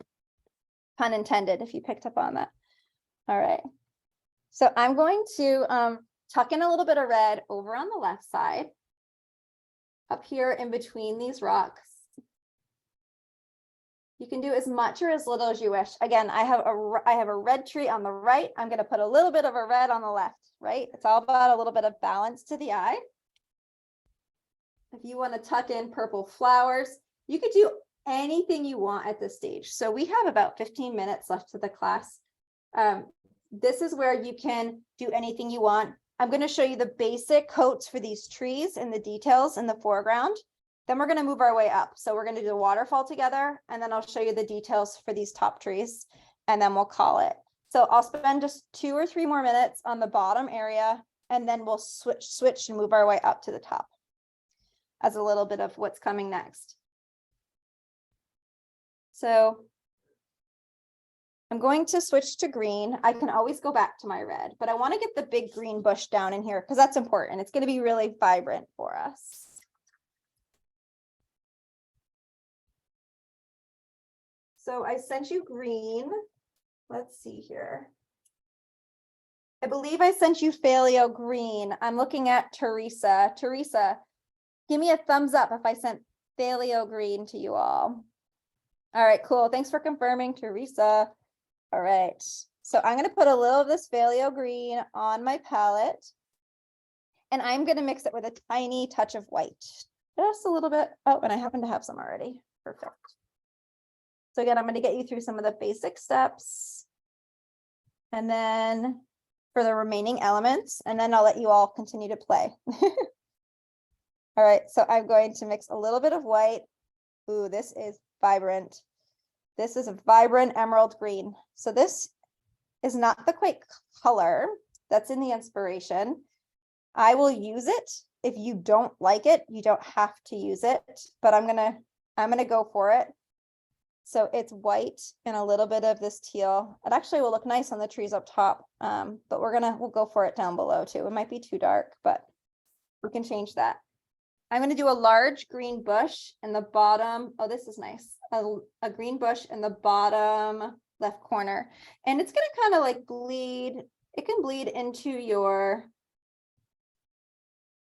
Pun intended, if you picked up on that. All right. So I'm going to tuck in a little bit of red over on the left side, up here in between these rocks. You can do as much or as little as you wish. Again, I have a red tree on the right. I'm going to put a little bit of a red on the left, right? It's all about a little bit of balance to the eye. If you want to tuck in purple flowers, you could do anything you want at this stage. So we have about 15 minutes left to the class. This is where you can do anything you want. I'm going to show you the basic coats for these trees and the details in the foreground. Then we're going to move our way up. So we're going to do the waterfall together, and then I'll show you the details for these top trees, and then we'll call it. So I'll spend just 2 or 3 more minutes on the bottom area, and then we'll switch and move our way up to the top as a little bit of what's coming next. So I'm going to switch to green. I can always go back to my red, but I want to get the big green bush down in here because that's important. It's going to be really vibrant for us. So I sent you green. Let's see here. I believe I sent you Paleo green. I'm looking at Teresa. Teresa, give me a thumbs up if I sent Paleo green to you all. All right, cool. Thanks for confirming, Teresa. All right. So I'm going to put a little of this Paleo green on my palette. And I'm going to mix it with a tiny touch of white. Just a little bit. Oh, and I happen to have some already. Perfect. So again, I'm going to get you through some of the basic steps. And then for the remaining elements, and then I'll let you all continue to play. All right, so I'm going to mix a little bit of white. Ooh, this is vibrant. This is a vibrant emerald green. So this is not the quite color that's in the inspiration. I will use it. If you don't like it, you don't have to use it, but I'm gonna go for it. So it's white and a little bit of this teal. It actually will look nice on the trees up top, but we'll go for it down below too. It might be too dark, but we can change that. I'm going to do a large green bush in the bottom. Oh, this is nice. A green bush in the bottom left corner. And it's going to kind of like bleed. It can bleed into your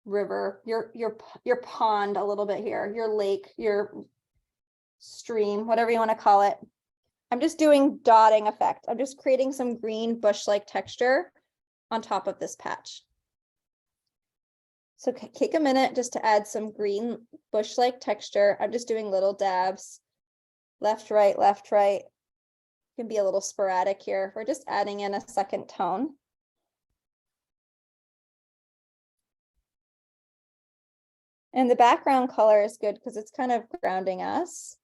river, your pond a little bit here, your lake, your stream, whatever you want to call it. I'm just doing dotting effect. I'm just creating some green bush-like texture on top of this patch. So take a minute just to add some green bush-like texture. I'm just doing little dabs, left, right, left, right. It can be a little sporadic here. We're just adding in a second tone. And the background color is good because it's kind of grounding us.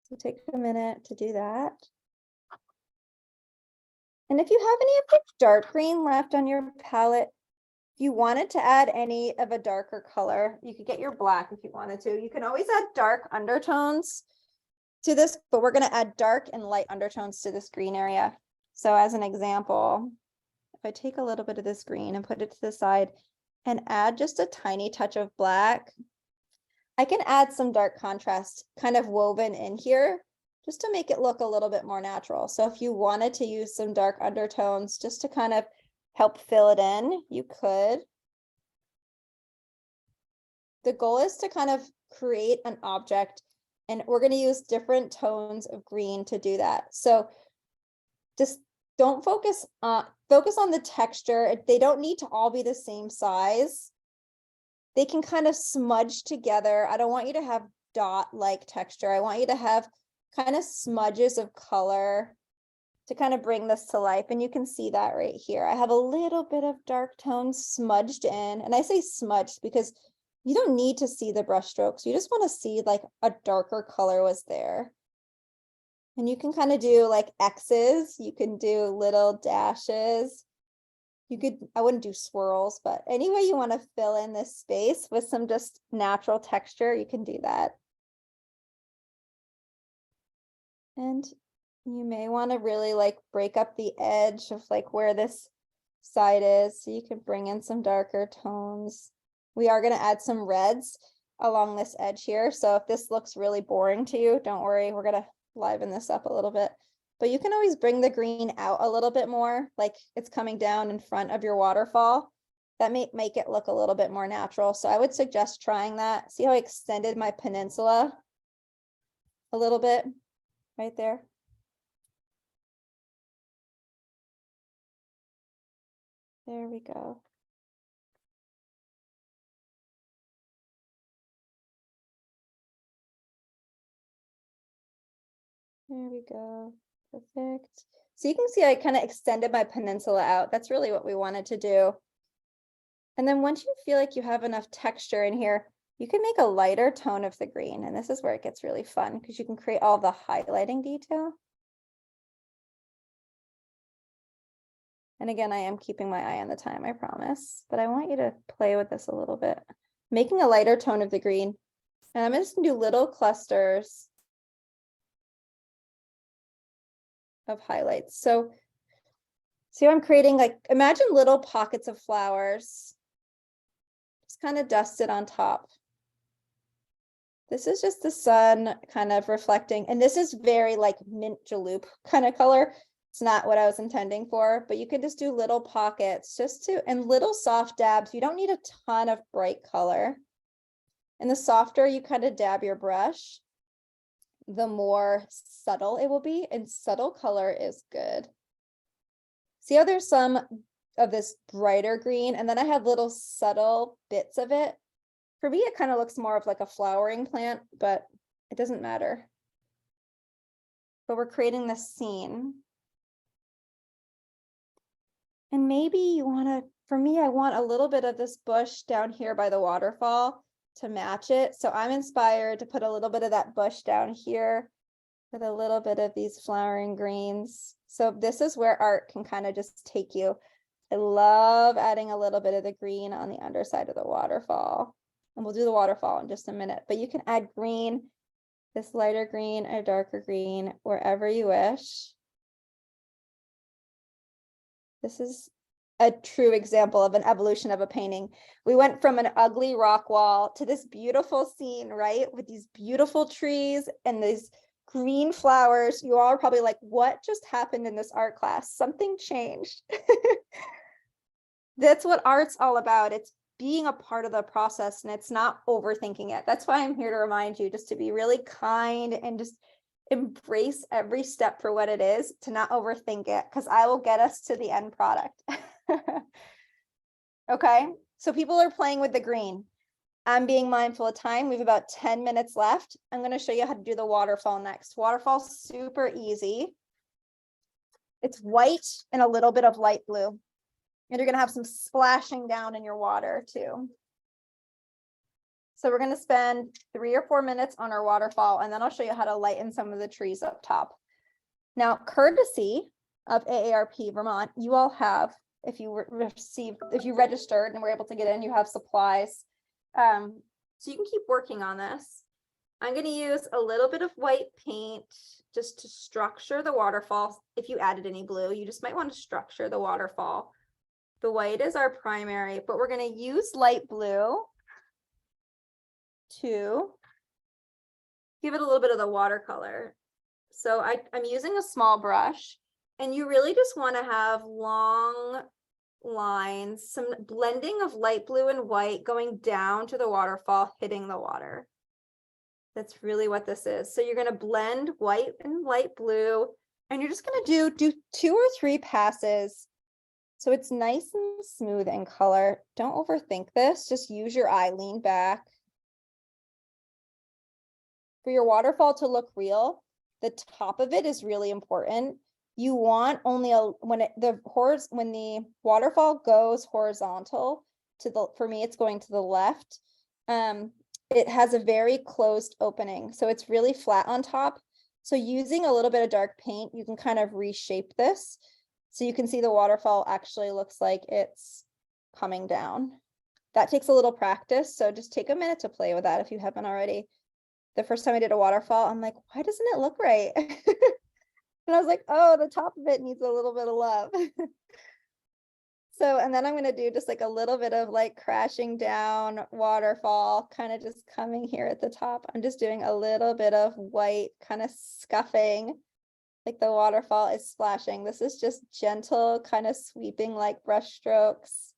So take a minute to do that. And if you have any of the dark green left on your palette, if you wanted to add any of a darker color, you could get your black if you wanted to. You can always add dark undertones to this, but we're going to add dark and light undertones to this green area. So as an example, if I take a little bit of this green and put it to the side and add just a tiny touch of black, I can add some dark contrast kind of woven in here just to make it look a little bit more natural. So if you wanted to use some dark undertones just to kind of help fill it in, you could. The goal is to kind of create an object, and we're going to use different tones of green to do that. So just don't focus on the texture. They don't need to all be the same size. They can kind of smudge together. I don't want you to have dot-like texture. I want you to have kind of smudges of color to kind of bring this to life. And you can see that right here. I have a little bit of dark tones smudged in. And I say smudged because you don't need to see the brush strokes. You just want to see like a darker color was there. And you can kind of do like X's. You can do little dashes. You could, I wouldn't do swirls, but any way you want to fill in this space with some just natural texture, you can do that. And you may want to really like break up the edge of like where this side is. So you can bring in some darker tones. We are going to add some reds along this edge here. So if this looks really boring to you, don't worry. We're going to liven this up a little bit. But you can always bring the green out a little bit more, like it's coming down in front of your waterfall. That may make it look a little bit more natural. So I would suggest trying that. See how I extended my peninsula a little bit right there? There we go. There we go. Perfect. So you can see I kind of extended my peninsula out. That's really what we wanted to do. And then once you feel like you have enough texture in here, you can make a lighter tone of the green. And this is where it gets really fun because you can create all the highlighting detail. And again, I am keeping my eye on the time, I promise. But I want you to play with this a little bit. Making a lighter tone of the green And I'm just gonna do little clusters of highlights. So see how I'm creating, like, imagine little pockets of flowers. Just kind of dusted on top. This is just the sun kind of reflecting, and this is very like mint julep kind of color. It's not what I was intending for, but you can just do little pockets just to, and little soft dabs. You don't need a ton of bright color. And the softer you kind of dab your brush, the more subtle it will be, and subtle color is good. See how there's some of this brighter green, and then I have little subtle bits of it. For me, it kind of looks more of like a flowering plant, but it doesn't matter. But we're creating this scene. And maybe you want to, for me, I want a little bit of this bush down here by the waterfall to match it. So I'm inspired to put a little bit of that bush down here with a little bit of these flowering greens. So this is where art can kind of just take you. I love adding a little bit of the green on the underside of the waterfall. And we'll do the waterfall in just a minute, but you can add green, this lighter green or darker green, wherever you wish. This is a true example of an evolution of a painting. We went from an ugly rock wall to this beautiful scene, right? With these beautiful trees and these green flowers. You all are probably like, what just happened in this art class? Something changed. That's what art's all about. It's being a part of the process, and it's not overthinking it. That's why I'm here to remind you just to be really kind and just embrace every step for what it is, to not overthink it, because I will get us to the end product. Okay, so people are playing with the green. I'm being mindful of time. We have about 10 minutes left. I'm going to show you how to do the waterfall next. Waterfall's super easy. It's white and a little bit of light blue. And you're going to have some splashing down in your water too. So we're going to spend 3 or 4 minutes on our waterfall, and then I'll show you how to lighten some of the trees up top. Now, courtesy of AARP Vermont, you all have, if you registered and were able to get in, you have supplies. So you can keep working on this. I'm going to use a little bit of white paint just to structure the waterfall. If you added any blue, you just might want to structure the waterfall. The white is our primary, but we're going to use light blue to give it a little bit of the watercolor. So I'm using a small brush, and you really just want to have long lines, some blending of light blue and white going down to the waterfall, hitting the water. That's really what this is. So you're going to blend white and light blue, and you're just going to do 2 or 3 passes. So it's nice and smooth in color. Don't overthink this. Just use your eye, lean back. For your waterfall to look real, the top of it is really important. You want only when the waterfall goes horizontal to the, for me, it's going to the left. It has a very closed opening, so it's really flat on top. So using a little bit of dark paint, you can kind of reshape this. So you can see the waterfall actually looks like it's coming down. That takes a little practice, so just take a minute to play with that if you haven't already. The first time I did a waterfall, I'm like, why doesn't it look right? And I was like, oh, the top of it needs a little bit of love. So, and then I'm going to do just like a little bit of like crashing down waterfall, kind of just coming here at the top. I'm just doing a little bit of white, kind of scuffing, like the waterfall is splashing. This is just gentle, kind of sweeping like brush strokes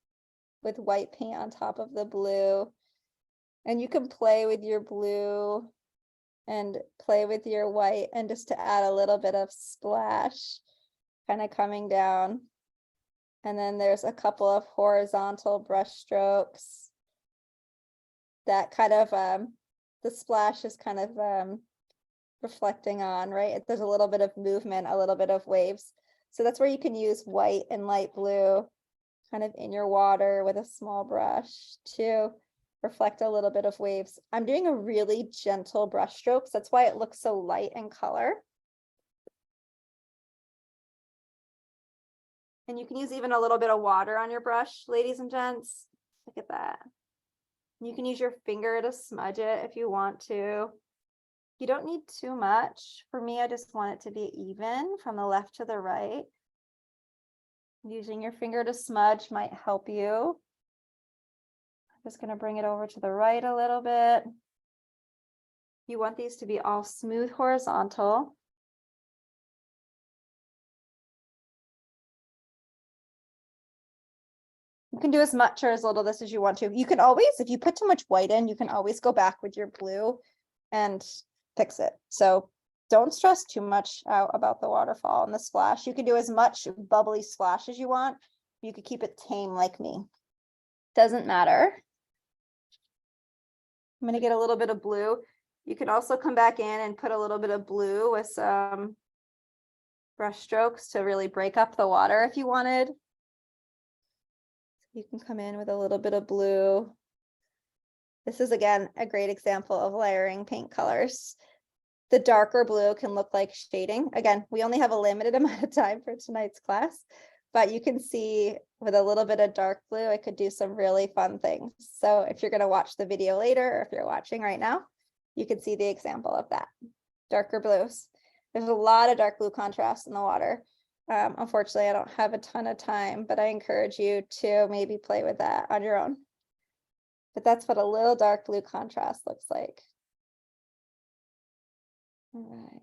with white paint on top of the blue. And you can play with your blue and play with your white, and just to add a little bit of splash kind of coming down. And then there's a couple of horizontal brush strokes that kind of the splash is kind of reflecting on, right? There's a little bit of movement, a little bit of waves. So that's where you can use white and light blue kind of in your water with a small brush to reflect a little bit of waves. I'm doing a really gentle brush strokes. That's why it looks so light in color. And you can use even a little bit of water on your brush, ladies and gents. Look at that. You can use your finger to smudge it if you want to. You don't need too much. For me, I just want it to be even from the left to the right. Using your finger to smudge might help you. I'm just going to bring it over to the right a little bit. You want these to be all smooth horizontal. You can do as much or as little this as you want to. You can always, if you put too much white in, you can always go back with your blue and fix it. So don't stress too much out about the waterfall and the splash. You can do as much bubbly splash as you want. You could keep it tame like me. Doesn't matter. I'm gonna get a little bit of blue. You can also come back in and put a little bit of blue with some brush strokes to really break up the water if you wanted. You can come in with a little bit of blue. This is, again, a great example of layering paint colors. The darker blue can look like shading. Again, we only have a limited amount of time for tonight's class, but you can see with a little bit of dark blue, I could do some really fun things. So if you're going to watch the video later, or if you're watching right now, you can see the example of that. Darker blues. There's a lot of dark blue contrast in the water. Unfortunately, I don't have a ton of time, but I encourage you to maybe play with that on your own. But that's what a little dark blue contrast looks like. All right.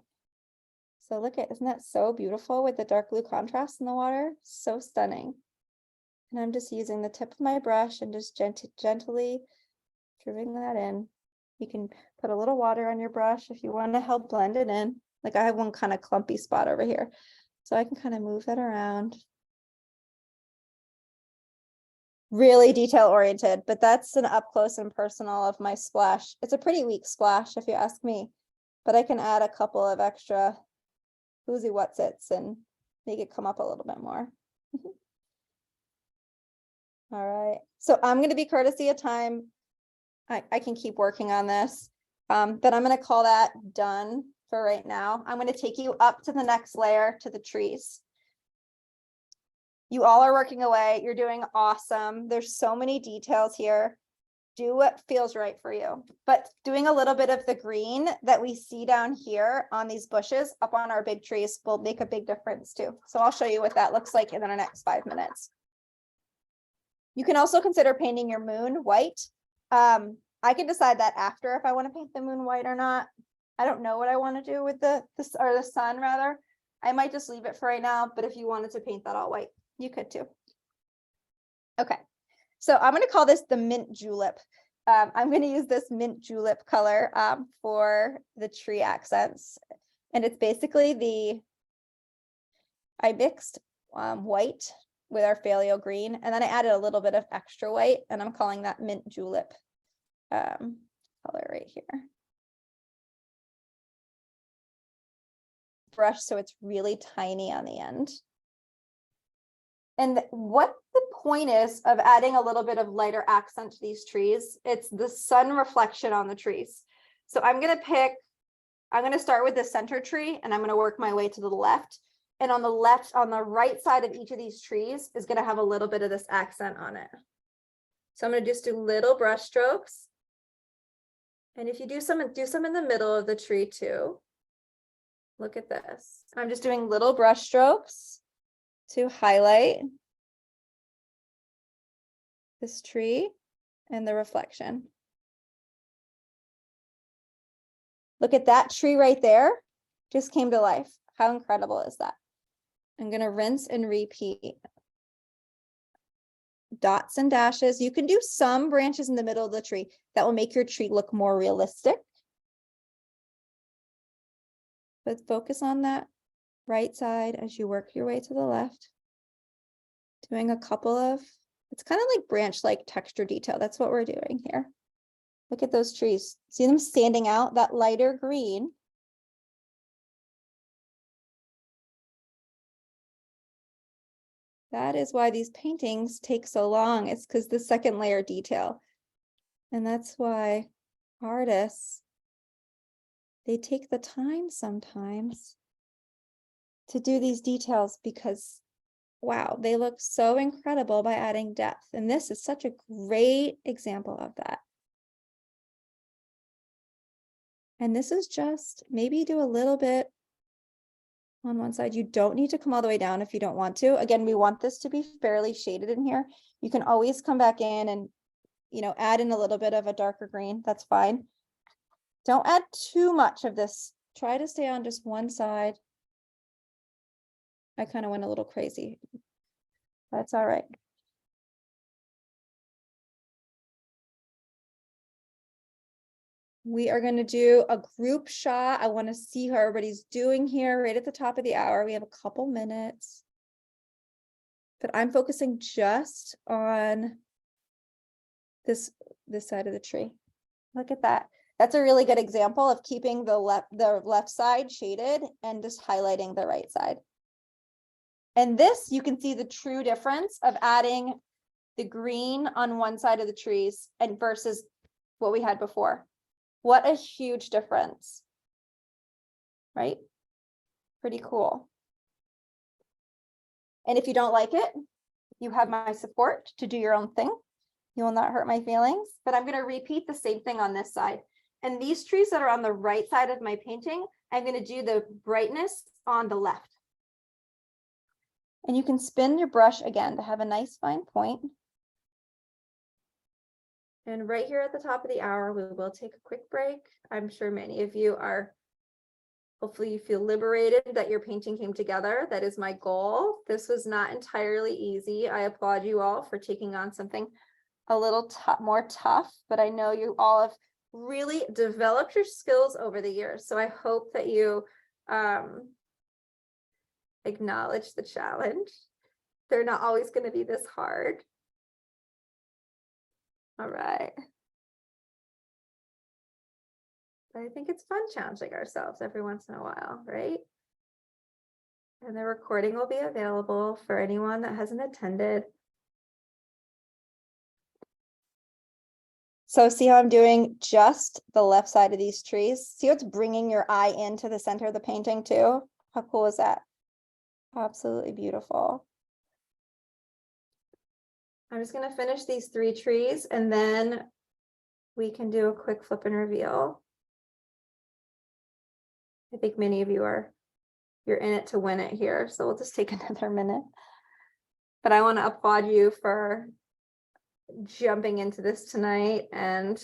So look at, isn't that so beautiful with the dark blue contrast in the water? So stunning. And I'm just using the tip of my brush and just gently dripping that in. You can put a little water on your brush if you want to help blend it in. Like I have one kind of clumpy spot over here. So I can kind of move that around. Really detail oriented, but that's an up close and personal of my splash. It's a pretty weak splash if you ask me, but I can add a couple of extra whoozy whatsits and make it come up a little bit more. All right, so I'm going to be courtesy of time. I can keep working on this, but I'm going to call that done for right now. I'm going to take you up to the next layer, to the trees. You all are working away. You're doing awesome. There's so many details here. Do what feels right for you. But doing a little bit of the green that we see down here on these bushes up on our big trees will make a big difference too. So I'll show you what that looks like in the next 5 minutes. You can also consider painting your moon white. I can decide that after if I want to paint the moon white or not. I don't know what I want to do with the sun rather. I might just leave it for right now, but if you wanted to paint that all white, you could too. Okay, so I'm going to call this the mint julep. I'm going to use this mint julep color for the tree accents. And it's basically I mixed white with our phthalo green, and then I added a little bit of extra white, and I'm calling that mint julep color right here. Brush so it's really tiny on the end. And what the point is of adding a little bit of lighter accent to these trees, it's the sun reflection on the trees. So I'm going to start with the center tree and I'm going to work my way to the left. And on the right side of each of these trees is going to have a little bit of this accent on it. So I'm going to just do little brush strokes. And if you do some in the middle of the tree too. Look at this. I'm just doing little brush strokes to highlight this tree and the reflection. Look at that tree right there, just came to life. How incredible is that? I'm going to rinse and repeat. Dots and dashes. You can do some branches in the middle of the tree that will make your tree look more realistic. But focus on that right side as you work your way to the left. Doing a couple of, it's kind of like branch-like texture detail. That's what we're doing here. Look at those trees. See them standing out, that lighter green. That is why these paintings take so long. It's because the second layer detail. And that's why artists, they take the time sometimes to do these details because, wow, they look so incredible by adding depth. And this is such a great example of that. And this is just, maybe do a little bit on one side. You don't need to come all the way down if you don't want to. Again, we want this to be fairly shaded in here. You can always come back in and, you know, add in a little bit of a darker green. That's fine. Don't add too much of this. Try to stay on just one side. I kind of went a little crazy. That's all right. We are going to do a group shot. I want to see how everybody's doing here right at the top of the hour. We have a couple minutes. But I'm focusing just on this side of the tree. Look at that. That's a really good example of keeping the left side shaded and just highlighting the right side. And this, you can see the true difference of adding the green on one side of the trees and versus what we had before. What a huge difference, right? Pretty cool. And if you don't like it, you have my support to do your own thing. You will not hurt my feelings, but I'm going to repeat the same thing on this side. And these trees that are on the right side of my painting, I'm going to do the brightness on the left. And you can spin your brush again to have a nice fine point. And right here at the top of the hour, we will take a quick break. I'm sure many of you are, hopefully you feel liberated that your painting came together. That is my goal. This was not entirely easy. I applaud you all for taking on something a little more tough, but I know you all have really developed your skills over the years. So I hope that you acknowledge the challenge. They're not always going to be this hard. All right. But I think it's fun challenging ourselves every once in a while, right? And the recording will be available for anyone that hasn't attended. So see how I'm doing just the left side of these trees? See how it's bringing your eye into the center of the painting too? How cool is that? Absolutely beautiful. I'm just going to finish these 3 trees and then we can do a quick flip and reveal. I think many of you you're in it to win it here. So we'll just take another minute. But I want to applaud you for jumping into this tonight and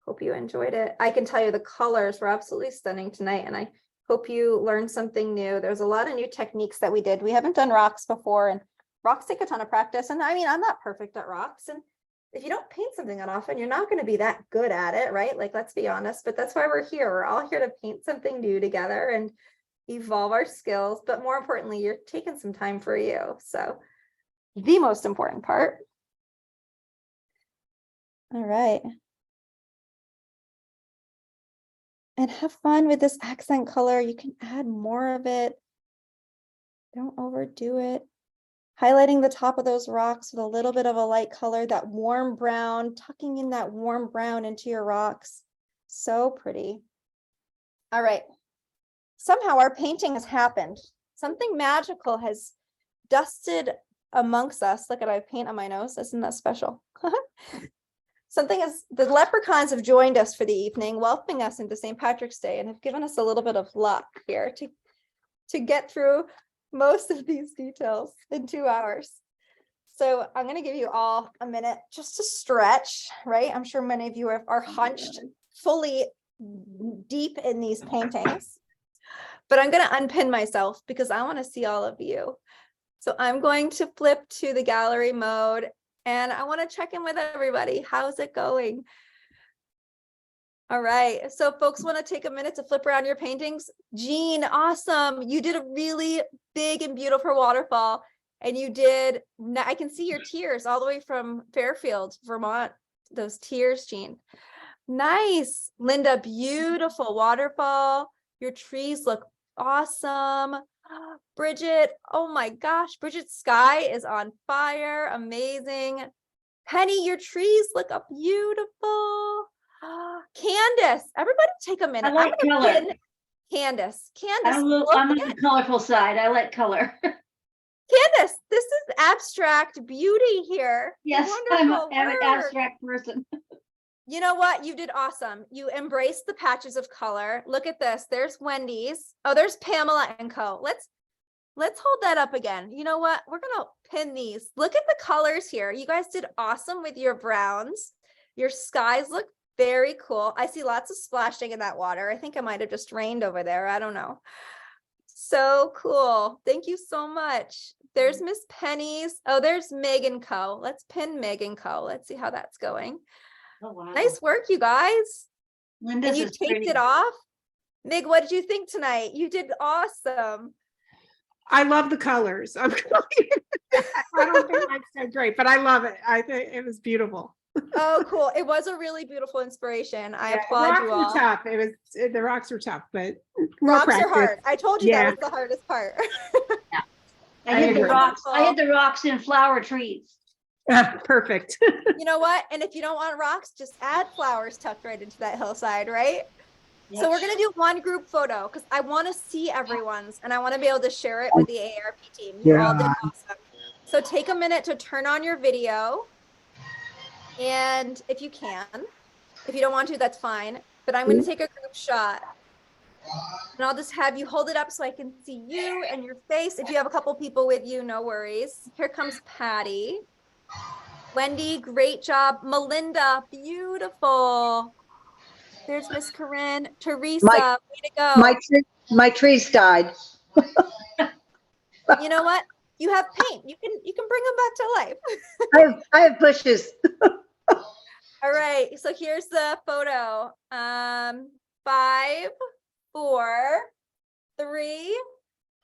hope you enjoyed it. I can tell you the colors were absolutely stunning tonight and I hope you learned something new. There's a lot of new techniques that we did. We haven't done rocks before and rocks take a ton of practice. And I mean, I'm not perfect at rocks. And if you don't paint something that often, you're not going to be that good at it, right? Like, let's be honest, but that's why we're here. We're all here to paint something new together and evolve our skills. But more importantly, you're taking some time for you. So the most important part. All right. And have fun with this accent color. You can add more of it. Don't overdo it. Highlighting the top of those rocks with a little bit of a light color, that warm brown, tucking in that warm brown into your rocks. So pretty. All right. Somehow our painting has happened. Something magical has dusted amongst us. Look at, I have paint on my nose. Isn't that special? The leprechauns have joined us for the evening, welcoming us into St. Patrick's Day and have given us a little bit of luck here to get through most of these details in 2 hours. So I'm going to give you all a minute just to stretch, right? I'm sure many of you are hunched fully deep in these paintings, but I'm going to unpin myself because I want to see all of you. So I'm going to flip to the gallery mode and I want to check in with everybody. How's it going? All right, so folks want to take a minute to flip around your paintings. Jean, awesome. You did a really big and beautiful waterfall and you did, I can see your tears all the way from Fairfield, Vermont. Those tears, Jean. Nice. Linda, beautiful waterfall. Your trees look awesome. Bridget, oh my gosh, Bridget's sky is on fire. Amazing. Penny, your trees look beautiful. Candace, everybody take a minute. I like color. Candace, I'm on the colorful side. I like color. Candace, this is abstract beauty here. Yes, I'm an abstract person. You know what? You did awesome. You embraced the patches of color. Look at this. There's Wendy's. Oh, there's Pamela and Co. Let's hold that up again. You know what? We're gonna pin these. Look at the colors here. You guys did awesome with your browns. Your skies look very cool. I see lots of splashing in that water. I think it might have just rained over there. I don't know. So cool. Thank you so much. There's Miss Penny's. Oh, there's Meg and Co. Let's pin Meg and Co. Let's see how that's going. Oh, wow. Nice work, you guys. Linda's And you is taped pretty. it off. Meg, what did you think tonight? You did awesome. I love the colors. I don't think that's so great, but I love it. I think it was beautiful. Oh, cool. It was a really beautiful inspiration. I Yeah, applaud you rocks all. were tough. The rocks were tough, but more Rocks are practice. hard. I told you Yeah. that was the hardest part. I hit the agree. rocks. I hit the rocks in flower trees. Perfect. You know what? And if you don't want rocks, just add flowers tucked right into that hillside, right? So we're gonna do one group photo because I want to see everyone's and I want to be able to share it with the AARP team. You all did awesome. So take a minute to turn on your video. And if you can, if you don't want to, that's fine. But I'm going to take a group shot. And I'll just have you hold it up so I can see you and your face. If you have a couple people with you, no worries. Here comes Patty. Wendy, great job. Melinda, beautiful. There's Miss Corinne. Teresa, way to go. My trees died. You know what? You have paint. You can bring them back to life. I have bushes. All right. So here's the photo. 5, 4, 3,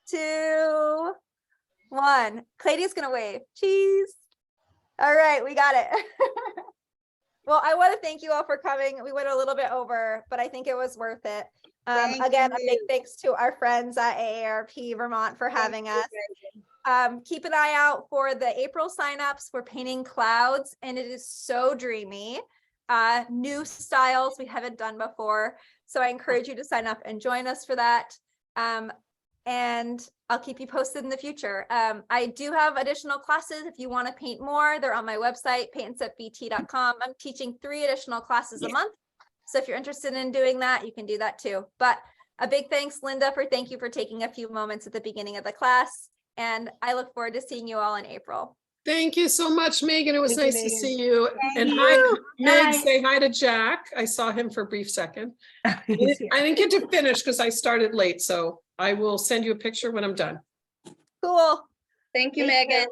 2, 1. Clady's gonna wave. Cheese. All right, we got it. Well, I want to thank you all for coming. We went a little bit over, but I think it was worth it. Again, a big thanks to our friends at AARP Vermont for having us. Keep an eye out for the April signups. We're painting clouds and it is so dreamy. New styles we haven't done before. So I encourage you to sign up and join us for that. And I'll keep you posted in the future. I do have additional classes. If you want to paint more, they're on my website, paintandsetbt.com. I'm teaching 3 additional classes a month. So if you're interested in doing that, you can do that too. But a big thanks, Linda, thank you for taking a few moments at the beginning of the class. And I look forward to seeing you all in April. Thank you so much, Megan. It was Thank you, nice to Megan. see you. Thank And you. hi, Meg, Bye. say hi to Jack. I saw him for a brief second. I He's here. didn't get to finish because I started late, so I will send you a picture when I'm done. Cool. Thank you, Thank you. Megan.